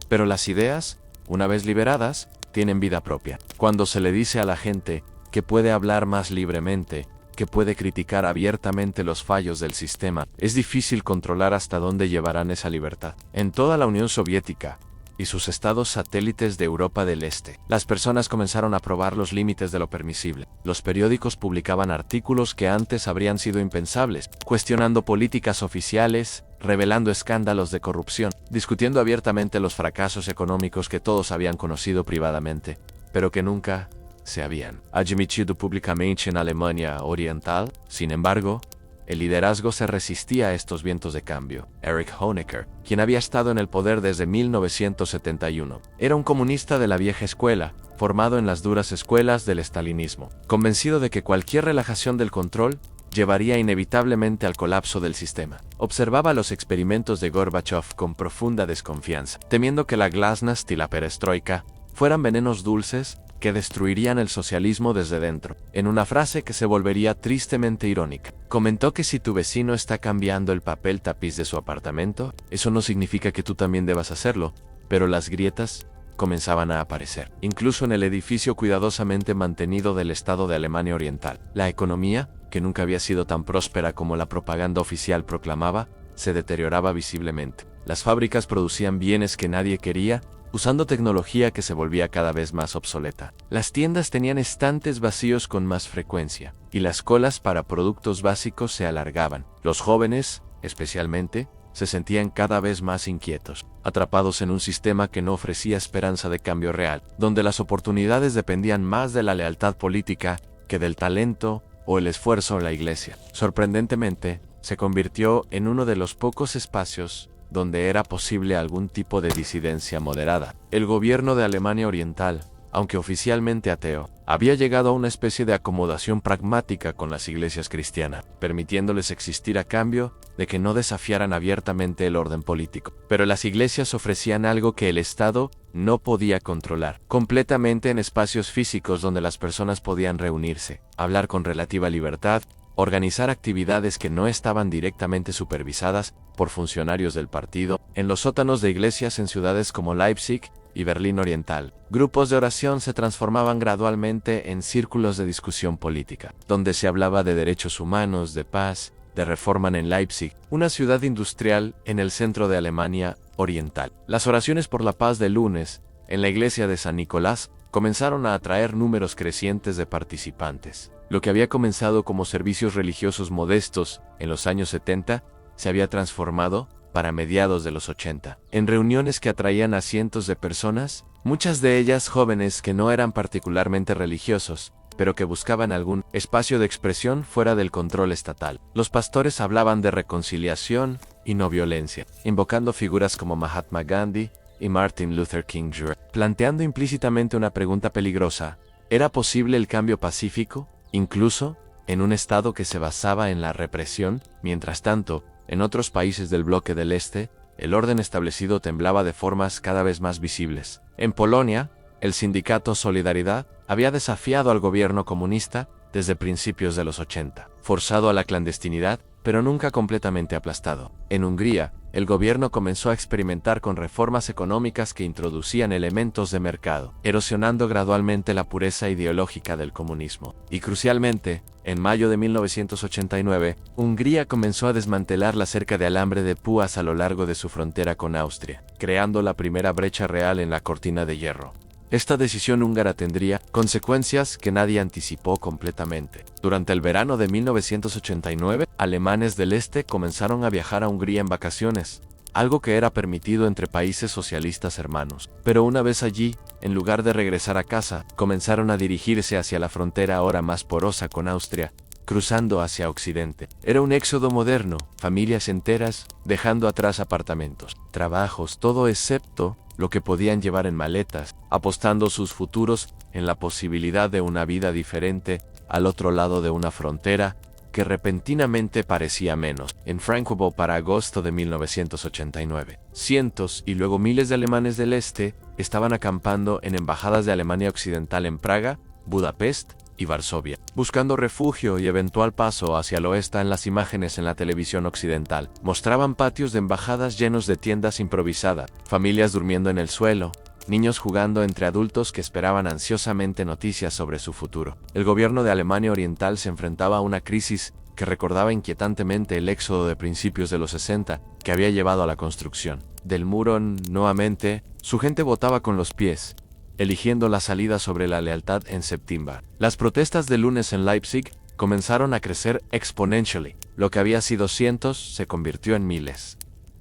Speaker 1: Pero las ideas, una vez liberadas, tienen vida propia. Cuando se le dice a la gente que puede hablar más libremente, que puede criticar abiertamente los fallos del sistema, es difícil controlar hasta dónde llevarán esa libertad. En toda la Unión Soviética y sus estados satélites de Europa del Este, las personas comenzaron a probar los límites de lo permisible. Los periódicos publicaban artículos que antes habrían sido impensables, cuestionando políticas oficiales, revelando escándalos de corrupción, discutiendo abiertamente los fracasos económicos que todos habían conocido privadamente, pero que nunca se habían admitido públicamente en Alemania Oriental. Sin embargo, el liderazgo se resistía a estos vientos de cambio. Erich Honecker, quien había estado en el poder desde 1971, era un comunista de la vieja escuela, formado en las duras escuelas del estalinismo, convencido de que cualquier relajación del control llevaría inevitablemente al colapso del sistema. Observaba los experimentos de Gorbachev con profunda desconfianza, temiendo que la glasnost y la perestroika fueran venenos dulces que destruirían el socialismo desde dentro. En una frase que se volvería tristemente irónica, comentó que si tu vecino está cambiando el papel tapiz de su apartamento, eso no significa que tú también debas hacerlo, pero las grietas comenzaban a aparecer, incluso en el edificio cuidadosamente mantenido del Estado de Alemania Oriental. La economía, que nunca había sido tan próspera como la propaganda oficial proclamaba, se deterioraba visiblemente. Las fábricas producían bienes que nadie quería, usando tecnología que se volvía cada vez más obsoleta. Las tiendas tenían estantes vacíos con más frecuencia, y las colas para productos básicos se alargaban. Los jóvenes, especialmente, se sentían cada vez más inquietos, atrapados en un sistema que no ofrecía esperanza de cambio real, donde las oportunidades dependían más de la lealtad política que del talento o el esfuerzo de la iglesia. Sorprendentemente, se convirtió en uno de los pocos espacios donde era posible algún tipo de disidencia moderada. El gobierno de Alemania Oriental, aunque oficialmente ateo, había llegado a una especie de acomodación pragmática con las iglesias cristianas, permitiéndoles existir a cambio de que no desafiaran abiertamente el orden político. Pero las iglesias ofrecían algo que el Estado no podía controlar, completamente en espacios físicos donde las personas podían reunirse, hablar con relativa libertad, organizar actividades que no estaban directamente supervisadas por funcionarios del partido. En los sótanos de iglesias en ciudades como Leipzig y Berlín Oriental, grupos de oración se transformaban gradualmente en círculos de discusión política, donde se hablaba de derechos humanos, de paz, de reforma. En Leipzig, una ciudad industrial en el centro de Alemania Oriental, las oraciones por la paz de lunes, en la iglesia de San Nicolás, comenzaron a atraer números crecientes de participantes. Lo que había comenzado como servicios religiosos modestos en los años 70 se había transformado, para mediados de los 80, en reuniones que atraían a cientos de personas, muchas de ellas jóvenes que no eran particularmente religiosos, pero que buscaban algún espacio de expresión fuera del control estatal. Los pastores hablaban de reconciliación y no violencia, invocando figuras como Mahatma Gandhi y Martin Luther King Jr., planteando implícitamente una pregunta peligrosa: ¿era posible el cambio pacífico, incluso en un estado que se basaba en la represión? Mientras tanto, en otros países del bloque del Este, el orden establecido temblaba de formas cada vez más visibles. En Polonia, el sindicato Solidaridad había desafiado al gobierno comunista desde principios de los 80, forzado a la clandestinidad, pero nunca completamente aplastado. En Hungría, el gobierno comenzó a experimentar con reformas económicas que introducían elementos de mercado, erosionando gradualmente la pureza ideológica del comunismo. Y crucialmente, en mayo de 1989, Hungría comenzó a desmantelar la cerca de alambre de púas a lo largo de su frontera con Austria, creando la primera brecha real en la cortina de hierro. Esta decisión húngara tendría consecuencias que nadie anticipó completamente. Durante el verano de 1989, alemanes del este comenzaron a viajar a Hungría en vacaciones, algo que era permitido entre países socialistas hermanos. Pero una vez allí, en lugar de regresar a casa, comenzaron a dirigirse hacia la frontera ahora más porosa con Austria, cruzando hacia Occidente. Era un éxodo moderno, familias enteras, dejando atrás apartamentos, trabajos, todo excepto lo que podían llevar en maletas, apostando sus futuros en la posibilidad de una vida diferente al otro lado de una frontera que repentinamente parecía menos. En Frankovo para agosto de 1989, cientos y luego miles de alemanes del este estaban acampando en embajadas de Alemania Occidental en Praga, Budapest y Varsovia, buscando refugio y eventual paso hacia el oeste. En las imágenes en la televisión occidental mostraban patios de embajadas llenos de tiendas improvisadas, familias durmiendo en el suelo, niños jugando entre adultos que esperaban ansiosamente noticias sobre su futuro. El gobierno de Alemania Oriental se enfrentaba a una crisis que recordaba inquietantemente el éxodo de principios de los 60 que había llevado a la construcción del muro. Nuevamente, su gente votaba con los pies, eligiendo la salida sobre la lealtad en septiembre. Las protestas del lunes en Leipzig comenzaron a crecer exponentially. Lo que había sido cientos se convirtió en miles.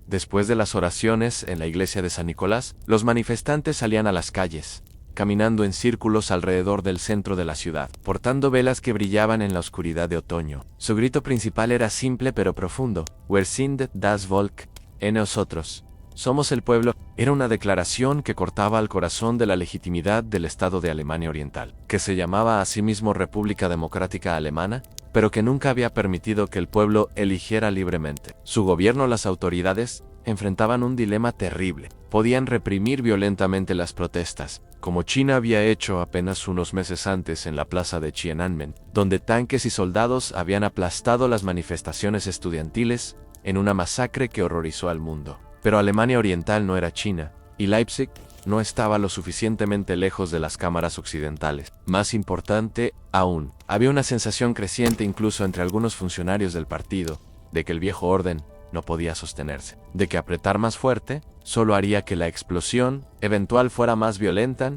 Speaker 1: Después de las oraciones en la iglesia de San Nicolás, los manifestantes salían a las calles, caminando en círculos alrededor del centro de la ciudad, portando velas que brillaban en la oscuridad de otoño. Su grito principal era simple pero profundo: Wir sind das Volk, nosotros somos el pueblo. Era una declaración que cortaba al corazón de la legitimidad del Estado de Alemania Oriental, que se llamaba a sí mismo República Democrática Alemana, pero que nunca había permitido que el pueblo eligiera libremente. Su gobierno, las autoridades, enfrentaban un dilema terrible. Podían reprimir violentamente las protestas, como China había hecho apenas unos meses antes en la plaza de Tiananmen, donde tanques y soldados habían aplastado las manifestaciones estudiantiles en una masacre que horrorizó al mundo. Pero Alemania Oriental no era China, y Leipzig no estaba lo suficientemente lejos de las cámaras occidentales. Más importante aún, había una sensación creciente incluso entre algunos funcionarios del partido, de que el viejo orden no podía sostenerse, de que apretar más fuerte solo haría que la explosión eventual fuera más violenta.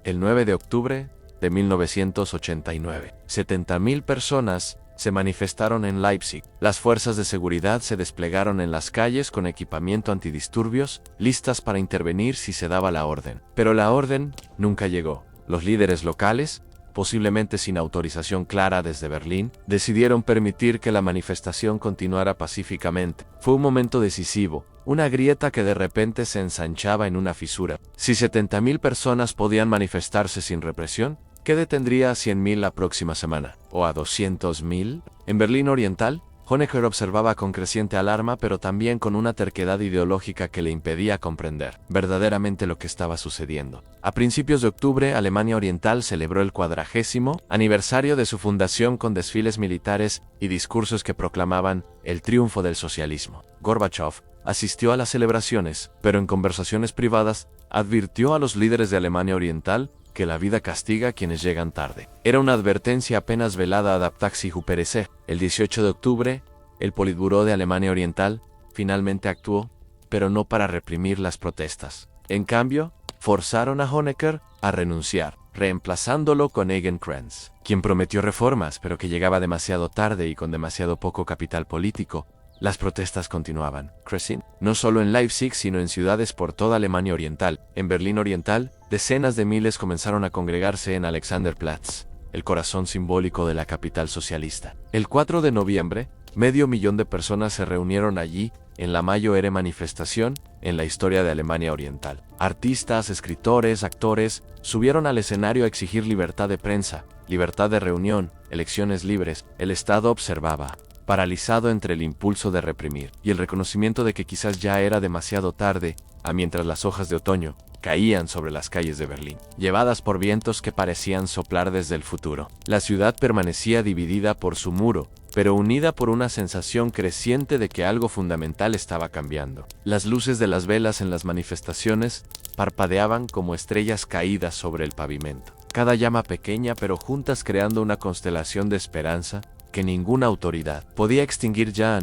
Speaker 1: El 9 de octubre de 1989, 70.000 personas se manifestaron en Leipzig. Las fuerzas de seguridad se desplegaron en las calles con equipamiento antidisturbios, listas para intervenir si se daba la orden. Pero la orden nunca llegó. Los líderes locales, posiblemente sin autorización clara desde Berlín, decidieron permitir que la manifestación continuara pacíficamente. Fue un momento decisivo, una grieta que de repente se ensanchaba en una fisura. Si 70.000 personas podían manifestarse sin represión, ¿qué detendría a 100.000 la próxima semana? ¿O a 200.000? En Berlín Oriental, Honecker observaba con creciente alarma, pero también con una terquedad ideológica que le impedía comprender verdaderamente lo que estaba sucediendo. A principios de octubre, Alemania Oriental celebró el 40º aniversario de su fundación con desfiles militares y discursos que proclamaban el triunfo del socialismo. Gorbachev asistió a las celebraciones, pero en conversaciones privadas advirtió a los líderes de Alemania Oriental que la vida castiga a quienes llegan tarde. Era una advertencia apenas velada a Taxi Huperese. El 18 de octubre, el Politburó de Alemania Oriental finalmente actuó, pero no para reprimir las protestas. En cambio, forzaron a Honecker a renunciar, reemplazándolo con Egon Krenz, quien prometió reformas, pero que llegaba demasiado tarde y con demasiado poco capital político. Las protestas continuaban, creciendo, no solo en Leipzig, sino en ciudades por toda Alemania Oriental. En Berlín Oriental, decenas de miles comenzaron a congregarse en Alexanderplatz, el corazón simbólico de la capital socialista. El 4 de noviembre, 500.000 de personas se reunieron allí en la mayor manifestación en la historia de Alemania Oriental. Artistas, escritores, actores subieron al escenario a exigir libertad de prensa, libertad de reunión, elecciones libres. El Estado observaba, paralizado entre el impulso de reprimir y el reconocimiento de que quizás ya era demasiado tarde, mientras las hojas de otoño caían sobre las calles de Berlín, llevadas por vientos que parecían soplar desde el futuro. La ciudad permanecía dividida por su muro, pero unida por una sensación creciente de que algo fundamental estaba cambiando. Las luces de las velas en las manifestaciones parpadeaban como estrellas caídas sobre el pavimento, cada llama pequeña pero juntas creando una constelación de esperanza que ninguna autoridad podía extinguir ya.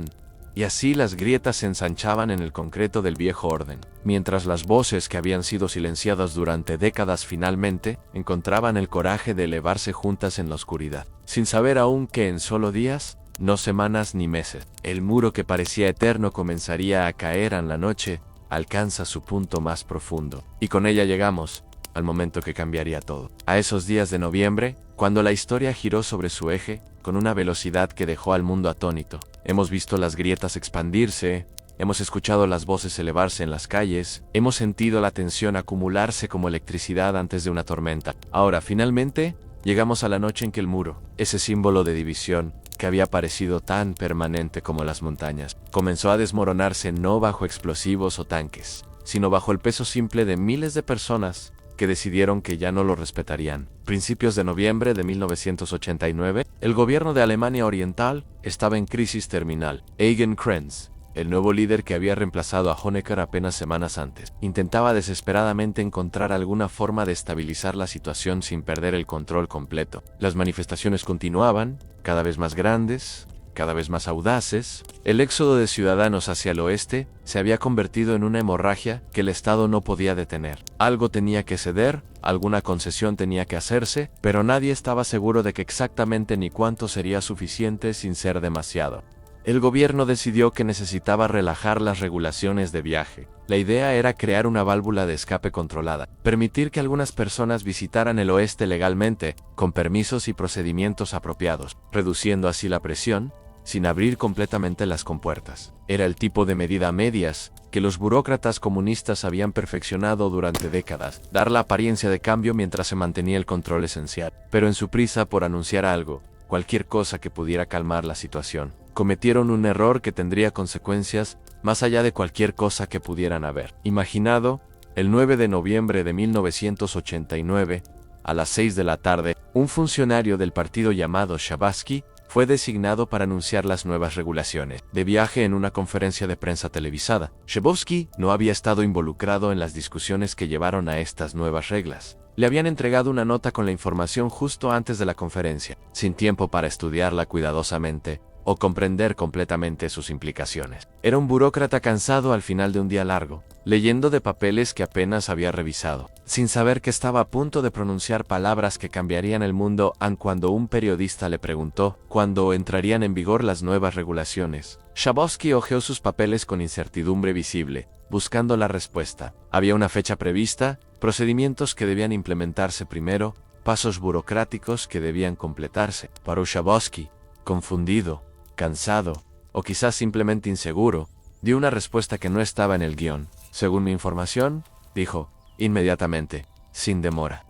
Speaker 1: Y así las grietas se ensanchaban en el concreto del viejo orden, mientras las voces que habían sido silenciadas durante décadas finalmente encontraban el coraje de elevarse juntas en la oscuridad, sin saber aún que en solo días, no semanas ni meses, el muro que parecía eterno comenzaría a caer en la noche, alcanza su punto más profundo. Y con ella llegamos al momento que cambiaría todo. A esos días de noviembre, cuando la historia giró sobre su eje, con una velocidad que dejó al mundo atónito. Hemos visto las grietas expandirse, hemos escuchado las voces elevarse en las calles, hemos sentido la tensión acumularse como electricidad antes de una tormenta. Ahora, finalmente, llegamos a la noche en que el muro, ese símbolo de división, que había parecido tan permanente como las montañas, comenzó a desmoronarse no bajo explosivos o tanques, sino bajo el peso simple de miles de personas que decidieron que ya no lo respetarían. Principios de noviembre de 1989, el gobierno de Alemania Oriental estaba en crisis terminal. Eugen Krenz, el nuevo líder que había reemplazado a Honecker apenas semanas antes, intentaba desesperadamente encontrar alguna forma de estabilizar la situación sin perder el control completo. Las manifestaciones continuaban, cada vez más grandes, cada vez más audaces. El éxodo de ciudadanos hacia el oeste se había convertido en una hemorragia que el Estado no podía detener. Algo tenía que ceder, alguna concesión tenía que hacerse, pero nadie estaba seguro de que exactamente ni cuánto sería suficiente sin ser demasiado. El gobierno decidió que necesitaba relajar las regulaciones de viaje. La idea era crear una válvula de escape controlada, permitir que algunas personas visitaran el oeste legalmente, con permisos y procedimientos apropiados, reduciendo así la presión, sin abrir completamente las compuertas. Era el tipo de medida a medias que los burócratas comunistas habían perfeccionado durante décadas, dar la apariencia de cambio mientras se mantenía el control esencial. Pero en su prisa por anunciar algo, cualquier cosa que pudiera calmar la situación, cometieron un error que tendría consecuencias más allá de cualquier cosa que pudieran haber imaginado. El 9 de noviembre de 1989, a las 6 de la tarde, un funcionario del partido llamado Shabasky fue designado para anunciar las nuevas regulaciones de viaje en una conferencia de prensa televisada. Shabovsky no había estado involucrado en las discusiones que llevaron a estas nuevas reglas. Le habían entregado una nota con la información justo antes de la conferencia, sin tiempo para estudiarla cuidadosamente o comprender completamente sus implicaciones. Era un burócrata cansado al final de un día largo, leyendo de papeles que apenas había revisado, sin saber que estaba a punto de pronunciar palabras que cambiarían el mundo cuando un periodista le preguntó cuándo entrarían en vigor las nuevas regulaciones. Shabovsky hojeó sus papeles con incertidumbre visible, buscando la respuesta. Había una fecha prevista, procedimientos que debían implementarse primero, pasos burocráticos que debían completarse. Para Shabovsky, confundido, cansado, o quizás simplemente inseguro, dio una respuesta que no estaba en el guión. Según mi información, dijo, inmediatamente, sin demora.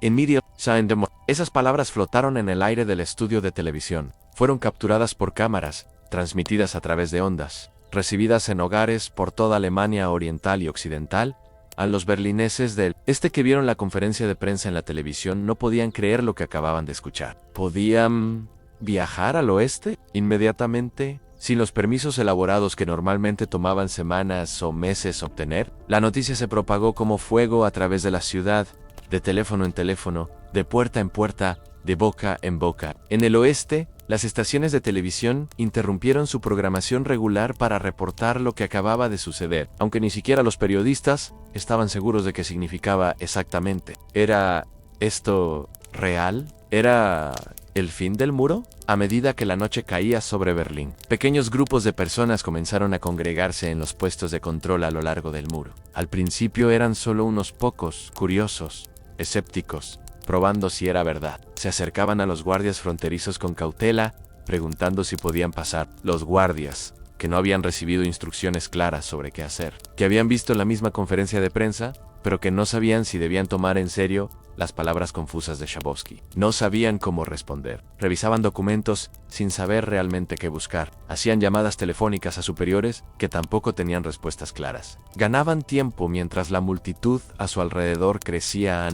Speaker 1: Sin demora. Esas palabras flotaron en el aire del estudio de televisión. Fueron capturadas por cámaras, transmitidas a través de ondas, recibidas en hogares por toda Alemania oriental y occidental. A los berlineses del este que vieron la conferencia de prensa en la televisión no podían creer lo que acababan de escuchar. ¿Podían viajar al oeste inmediatamente, sin los permisos elaborados que normalmente tomaban semanas o meses obtener? La noticia se propagó como fuego a través de la ciudad, de teléfono en teléfono, de puerta en puerta, de boca en boca. En el oeste, las estaciones de televisión interrumpieron su programación regular para reportar lo que acababa de suceder, aunque ni siquiera los periodistas estaban seguros de qué significaba exactamente. ¿Era esto real? ¿Era el fin del muro? A medida que la noche caía sobre Berlín, pequeños grupos de personas comenzaron a congregarse en los puestos de control a lo largo del muro. Al principio eran solo unos pocos, curiosos, escépticos, probando si era verdad. Se acercaban a los guardias fronterizos con cautela, preguntando si podían pasar. Los guardias, que no habían recibido instrucciones claras sobre qué hacer, que habían visto la misma conferencia de prensa, pero que no sabían si debían tomar en serio las palabras confusas de Schabowski. No sabían cómo responder. Revisaban documentos sin saber realmente qué buscar. Hacían llamadas telefónicas a superiores que tampoco tenían respuestas claras. Ganaban tiempo mientras la multitud a su alrededor crecía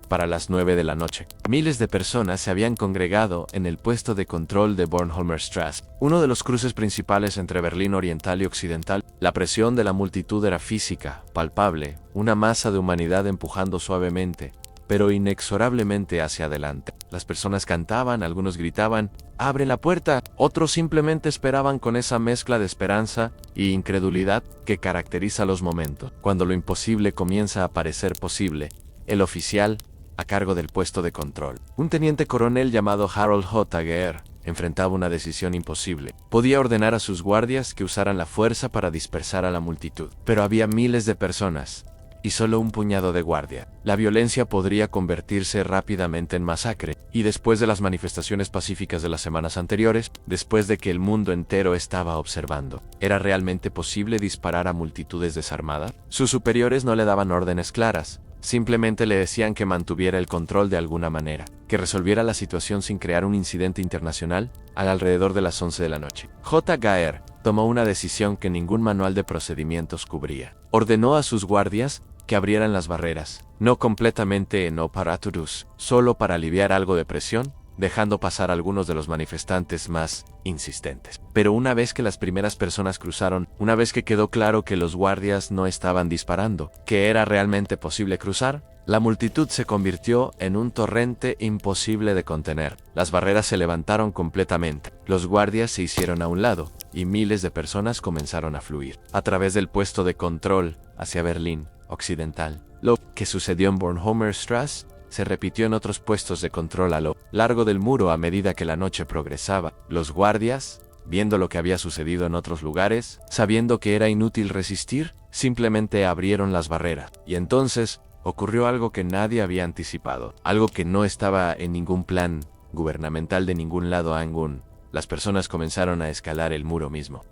Speaker 1: para las 9 de la noche. Miles de personas se habían congregado en el puesto de control de Bornholmer Straße, uno de los cruces principales entre Berlín Oriental y Occidental. La presión de la multitud era física, palpable, una masa de humanidad empujando suavemente, pero inexorablemente hacia adelante. Las personas cantaban, algunos gritaban, ¡abre la puerta! Otros simplemente esperaban con esa mezcla de esperanza e incredulidad que caracteriza los momentos. Cuando lo imposible comienza a parecer posible, el oficial, a cargo del puesto de control, un teniente coronel llamado Harold J. Geer, enfrentaba una decisión imposible. Podía ordenar a sus guardias que usaran la fuerza para dispersar a la multitud, pero había miles de personas y solo un puñado de guardia. La violencia podría convertirse rápidamente en masacre, y después de las manifestaciones pacíficas de las semanas anteriores, después de que el mundo entero estaba observando, ¿era realmente posible disparar a multitudes desarmadas? Sus superiores no le daban órdenes claras, simplemente le decían que mantuviera el control de alguna manera, que resolviera la situación sin crear un incidente internacional alrededor de las 11 de la noche. J. Geer tomó una decisión que ningún manual de procedimientos cubría. Ordenó a sus guardias que abrieran las barreras, no completamente en operaturus, solo para aliviar algo de presión, dejando pasar a algunos de los manifestantes más insistentes. Pero una vez que las primeras personas cruzaron, una vez que quedó claro que los guardias no estaban disparando, que era realmente posible cruzar, la multitud se convirtió en un torrente imposible de contener. Las barreras se levantaron completamente, los guardias se hicieron a un lado, y miles de personas comenzaron a fluir a través del puesto de control hacia Berlín Occidental. Lo que sucedió en Bornholmer Straße se repitió en otros puestos de control a lo largo del muro a medida que la noche progresaba. Los guardias, viendo lo que había sucedido en otros lugares, sabiendo que era inútil resistir, simplemente abrieron las barreras. Y entonces ocurrió algo que nadie había anticipado, algo que no estaba en ningún plan gubernamental de ningún lado aún. Las personas comenzaron a escalar el muro mismo,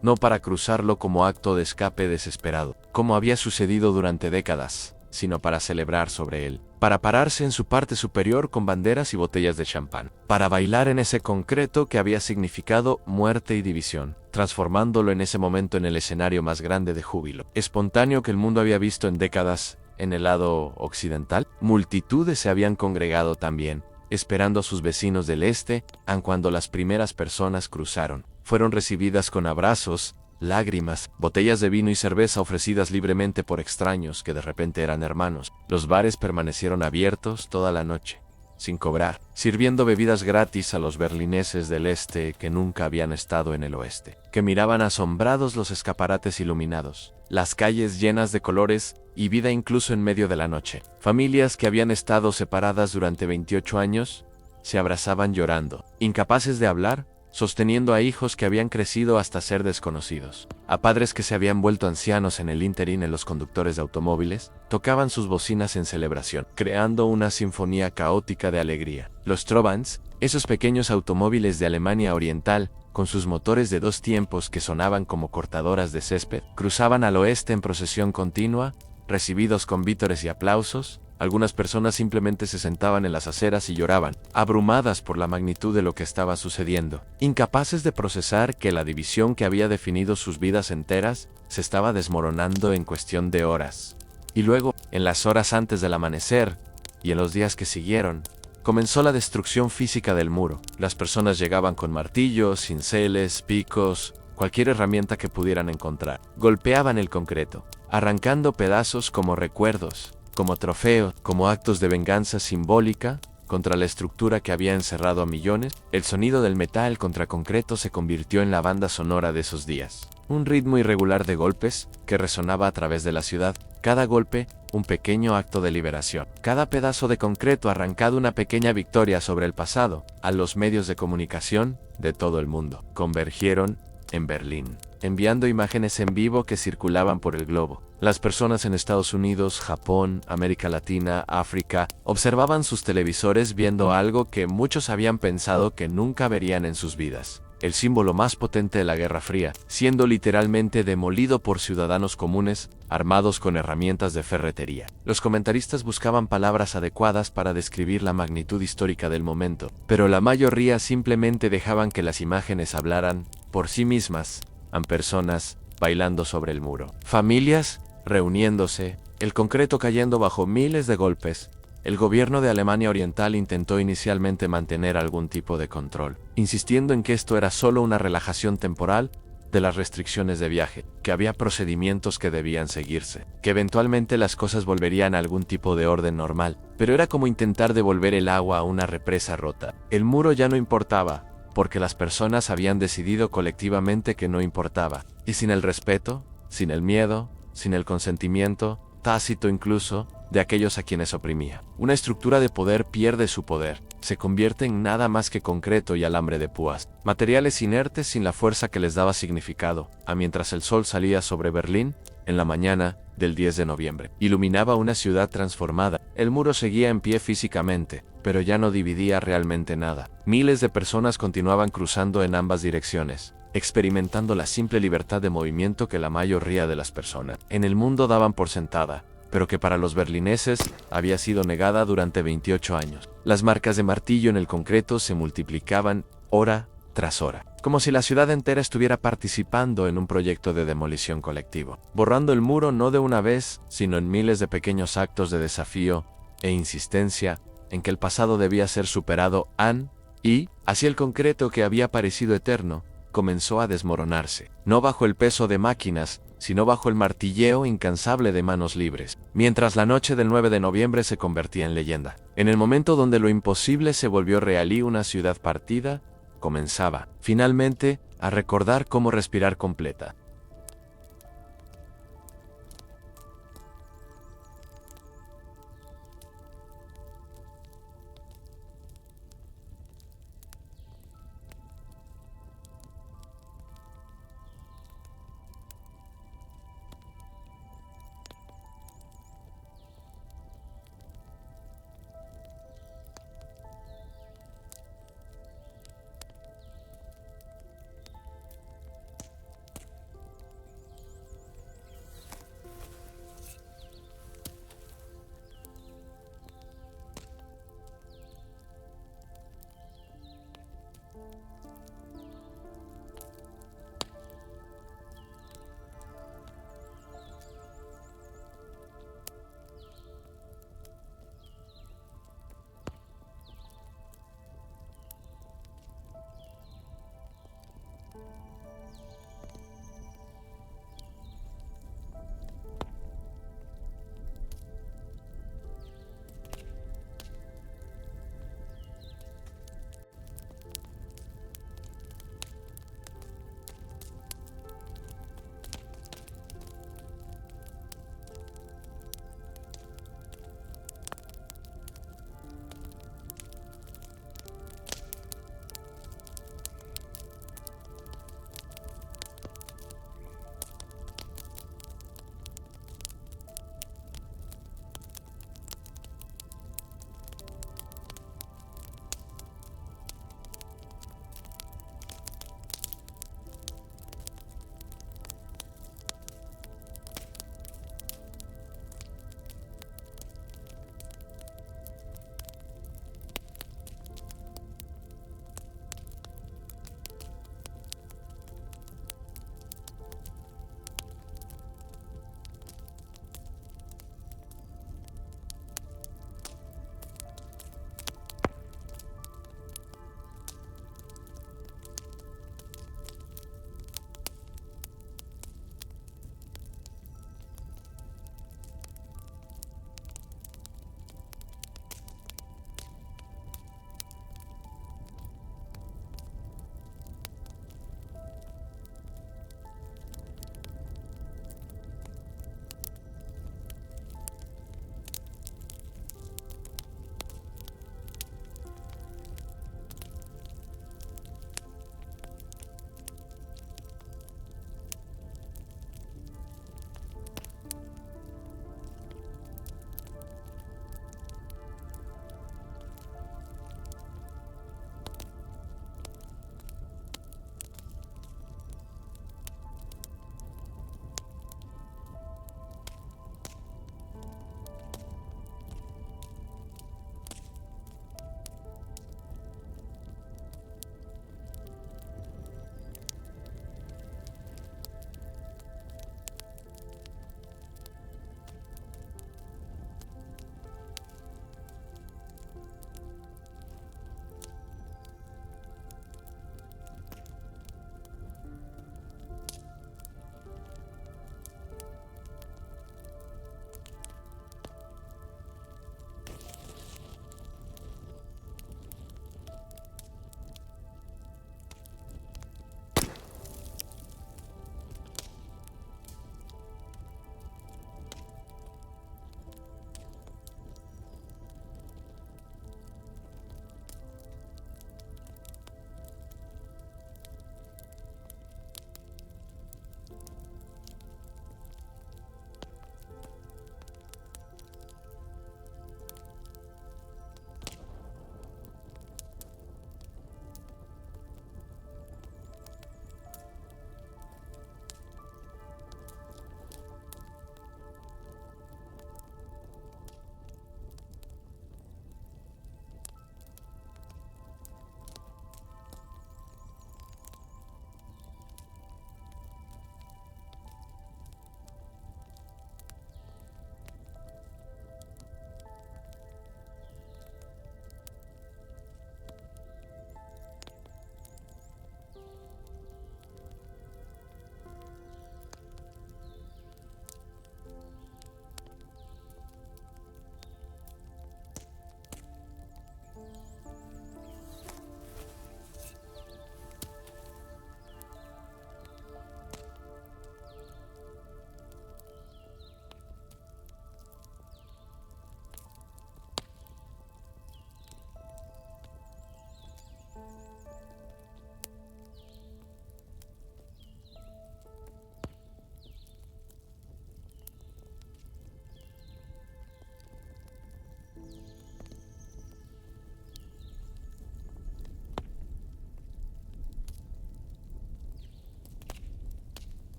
Speaker 1: no para cruzarlo como acto de escape desesperado, como había sucedido durante décadas, sino para celebrar sobre él, para pararse en su parte superior con banderas y botellas de champán, para bailar en ese concreto que había significado muerte y división, transformándolo en ese momento en el escenario más grande de júbilo espontáneo que el mundo había visto en décadas. En el lado occidental, multitudes se habían congregado también, esperando a sus vecinos del este, aun cuando las primeras personas cruzaron. Fueron recibidas con abrazos, lágrimas, botellas de vino y cerveza ofrecidas libremente por extraños que de repente eran hermanos. Los bares permanecieron abiertos toda la noche, sin cobrar, sirviendo bebidas gratis a los berlineses del este que nunca habían estado en el oeste, que miraban asombrados los escaparates iluminados, las calles llenas de colores y vida incluso en medio de la noche. Familias que habían estado separadas durante 28 años se abrazaban llorando, incapaces de hablar, sosteniendo a hijos que habían crecido hasta ser desconocidos, a padres que se habían vuelto ancianos en el ínterin. En los conductores de automóviles tocaban sus bocinas en celebración, creando una sinfonía caótica de alegría. Los Trabants, esos pequeños automóviles de Alemania Oriental, con sus motores de 2 tiempos que sonaban como cortadoras de césped, cruzaban al oeste en procesión continua, recibidos con vítores y aplausos. Algunas personas simplemente se sentaban en las aceras y lloraban, abrumadas por la magnitud de lo que estaba sucediendo, incapaces de procesar que la división que había definido sus vidas enteras se estaba desmoronando en cuestión de horas. Y luego, en las horas antes del amanecer, y en los días que siguieron, comenzó la destrucción física del muro. Las personas llegaban con martillos, cinceles, picos, cualquier herramienta que pudieran encontrar. Golpeaban el concreto, arrancando pedazos como recuerdos, como trofeos, como actos de venganza simbólica contra la estructura que había encerrado a millones. El sonido del metal contra concreto se convirtió en la banda sonora de esos días. Un ritmo irregular de golpes que resonaba a través de la ciudad. Cada golpe, un pequeño acto de liberación. Cada pedazo de concreto arrancado, una pequeña victoria sobre el pasado. A los medios de comunicación de todo el mundo convergieron en Berlín, enviando imágenes en vivo que circulaban por el globo. Las personas en Estados Unidos, Japón, América Latina, África, observaban sus televisores viendo algo que muchos habían pensado que nunca verían en sus vidas. el símbolo más potente de la Guerra Fría, siendo literalmente demolido por ciudadanos comunes, armados con herramientas de ferretería. Los comentaristas buscaban palabras adecuadas para describir la magnitud histórica del momento, pero la mayoría simplemente dejaban que las imágenes hablaran por sí mismas, a personas bailando sobre el muro, familias reuniéndose, el concreto cayendo bajo miles de golpes. El gobierno de Alemania Oriental intentó inicialmente mantener algún tipo de control, insistiendo en que esto era solo una relajación temporal de las restricciones de viaje, que había procedimientos que debían seguirse, que eventualmente las cosas volverían a algún tipo de orden normal, pero era como intentar devolver el agua a una represa rota. El muro ya no importaba, porque las personas habían decidido colectivamente que no importaba, y sin el respeto, sin el miedo, sin el consentimiento, tácito incluso, de aquellos a quienes oprimía. Una estructura de poder pierde su poder, se convierte en nada más que concreto y alambre de púas, materiales inertes sin la fuerza que les daba significado, mientras el sol salía sobre Berlín, en la mañana del 10 de noviembre. Iluminaba una ciudad transformada. El muro seguía en pie físicamente, pero ya no dividía realmente nada. Miles de personas continuaban cruzando en ambas direcciones, experimentando la simple libertad de movimiento que la mayoría de las personas en el mundo daban por sentada, pero que para los berlineses había sido negada durante 28 años. Las marcas de martillo en el concreto se multiplicaban hora tras hora, como si la ciudad entera estuviera participando en un proyecto de demolición colectivo, borrando el muro no de una vez, sino en miles de pequeños actos de desafío e insistencia en que el pasado debía ser superado y, así el concreto que había parecido eterno, comenzó a desmoronarse, no bajo el peso de máquinas, sino bajo el martilleo incansable de manos libres, mientras la noche del 9 de noviembre se convertía en leyenda. En el momento donde lo imposible se volvió real y una ciudad partida comenzaba, finalmente, a recordar cómo respirar completa.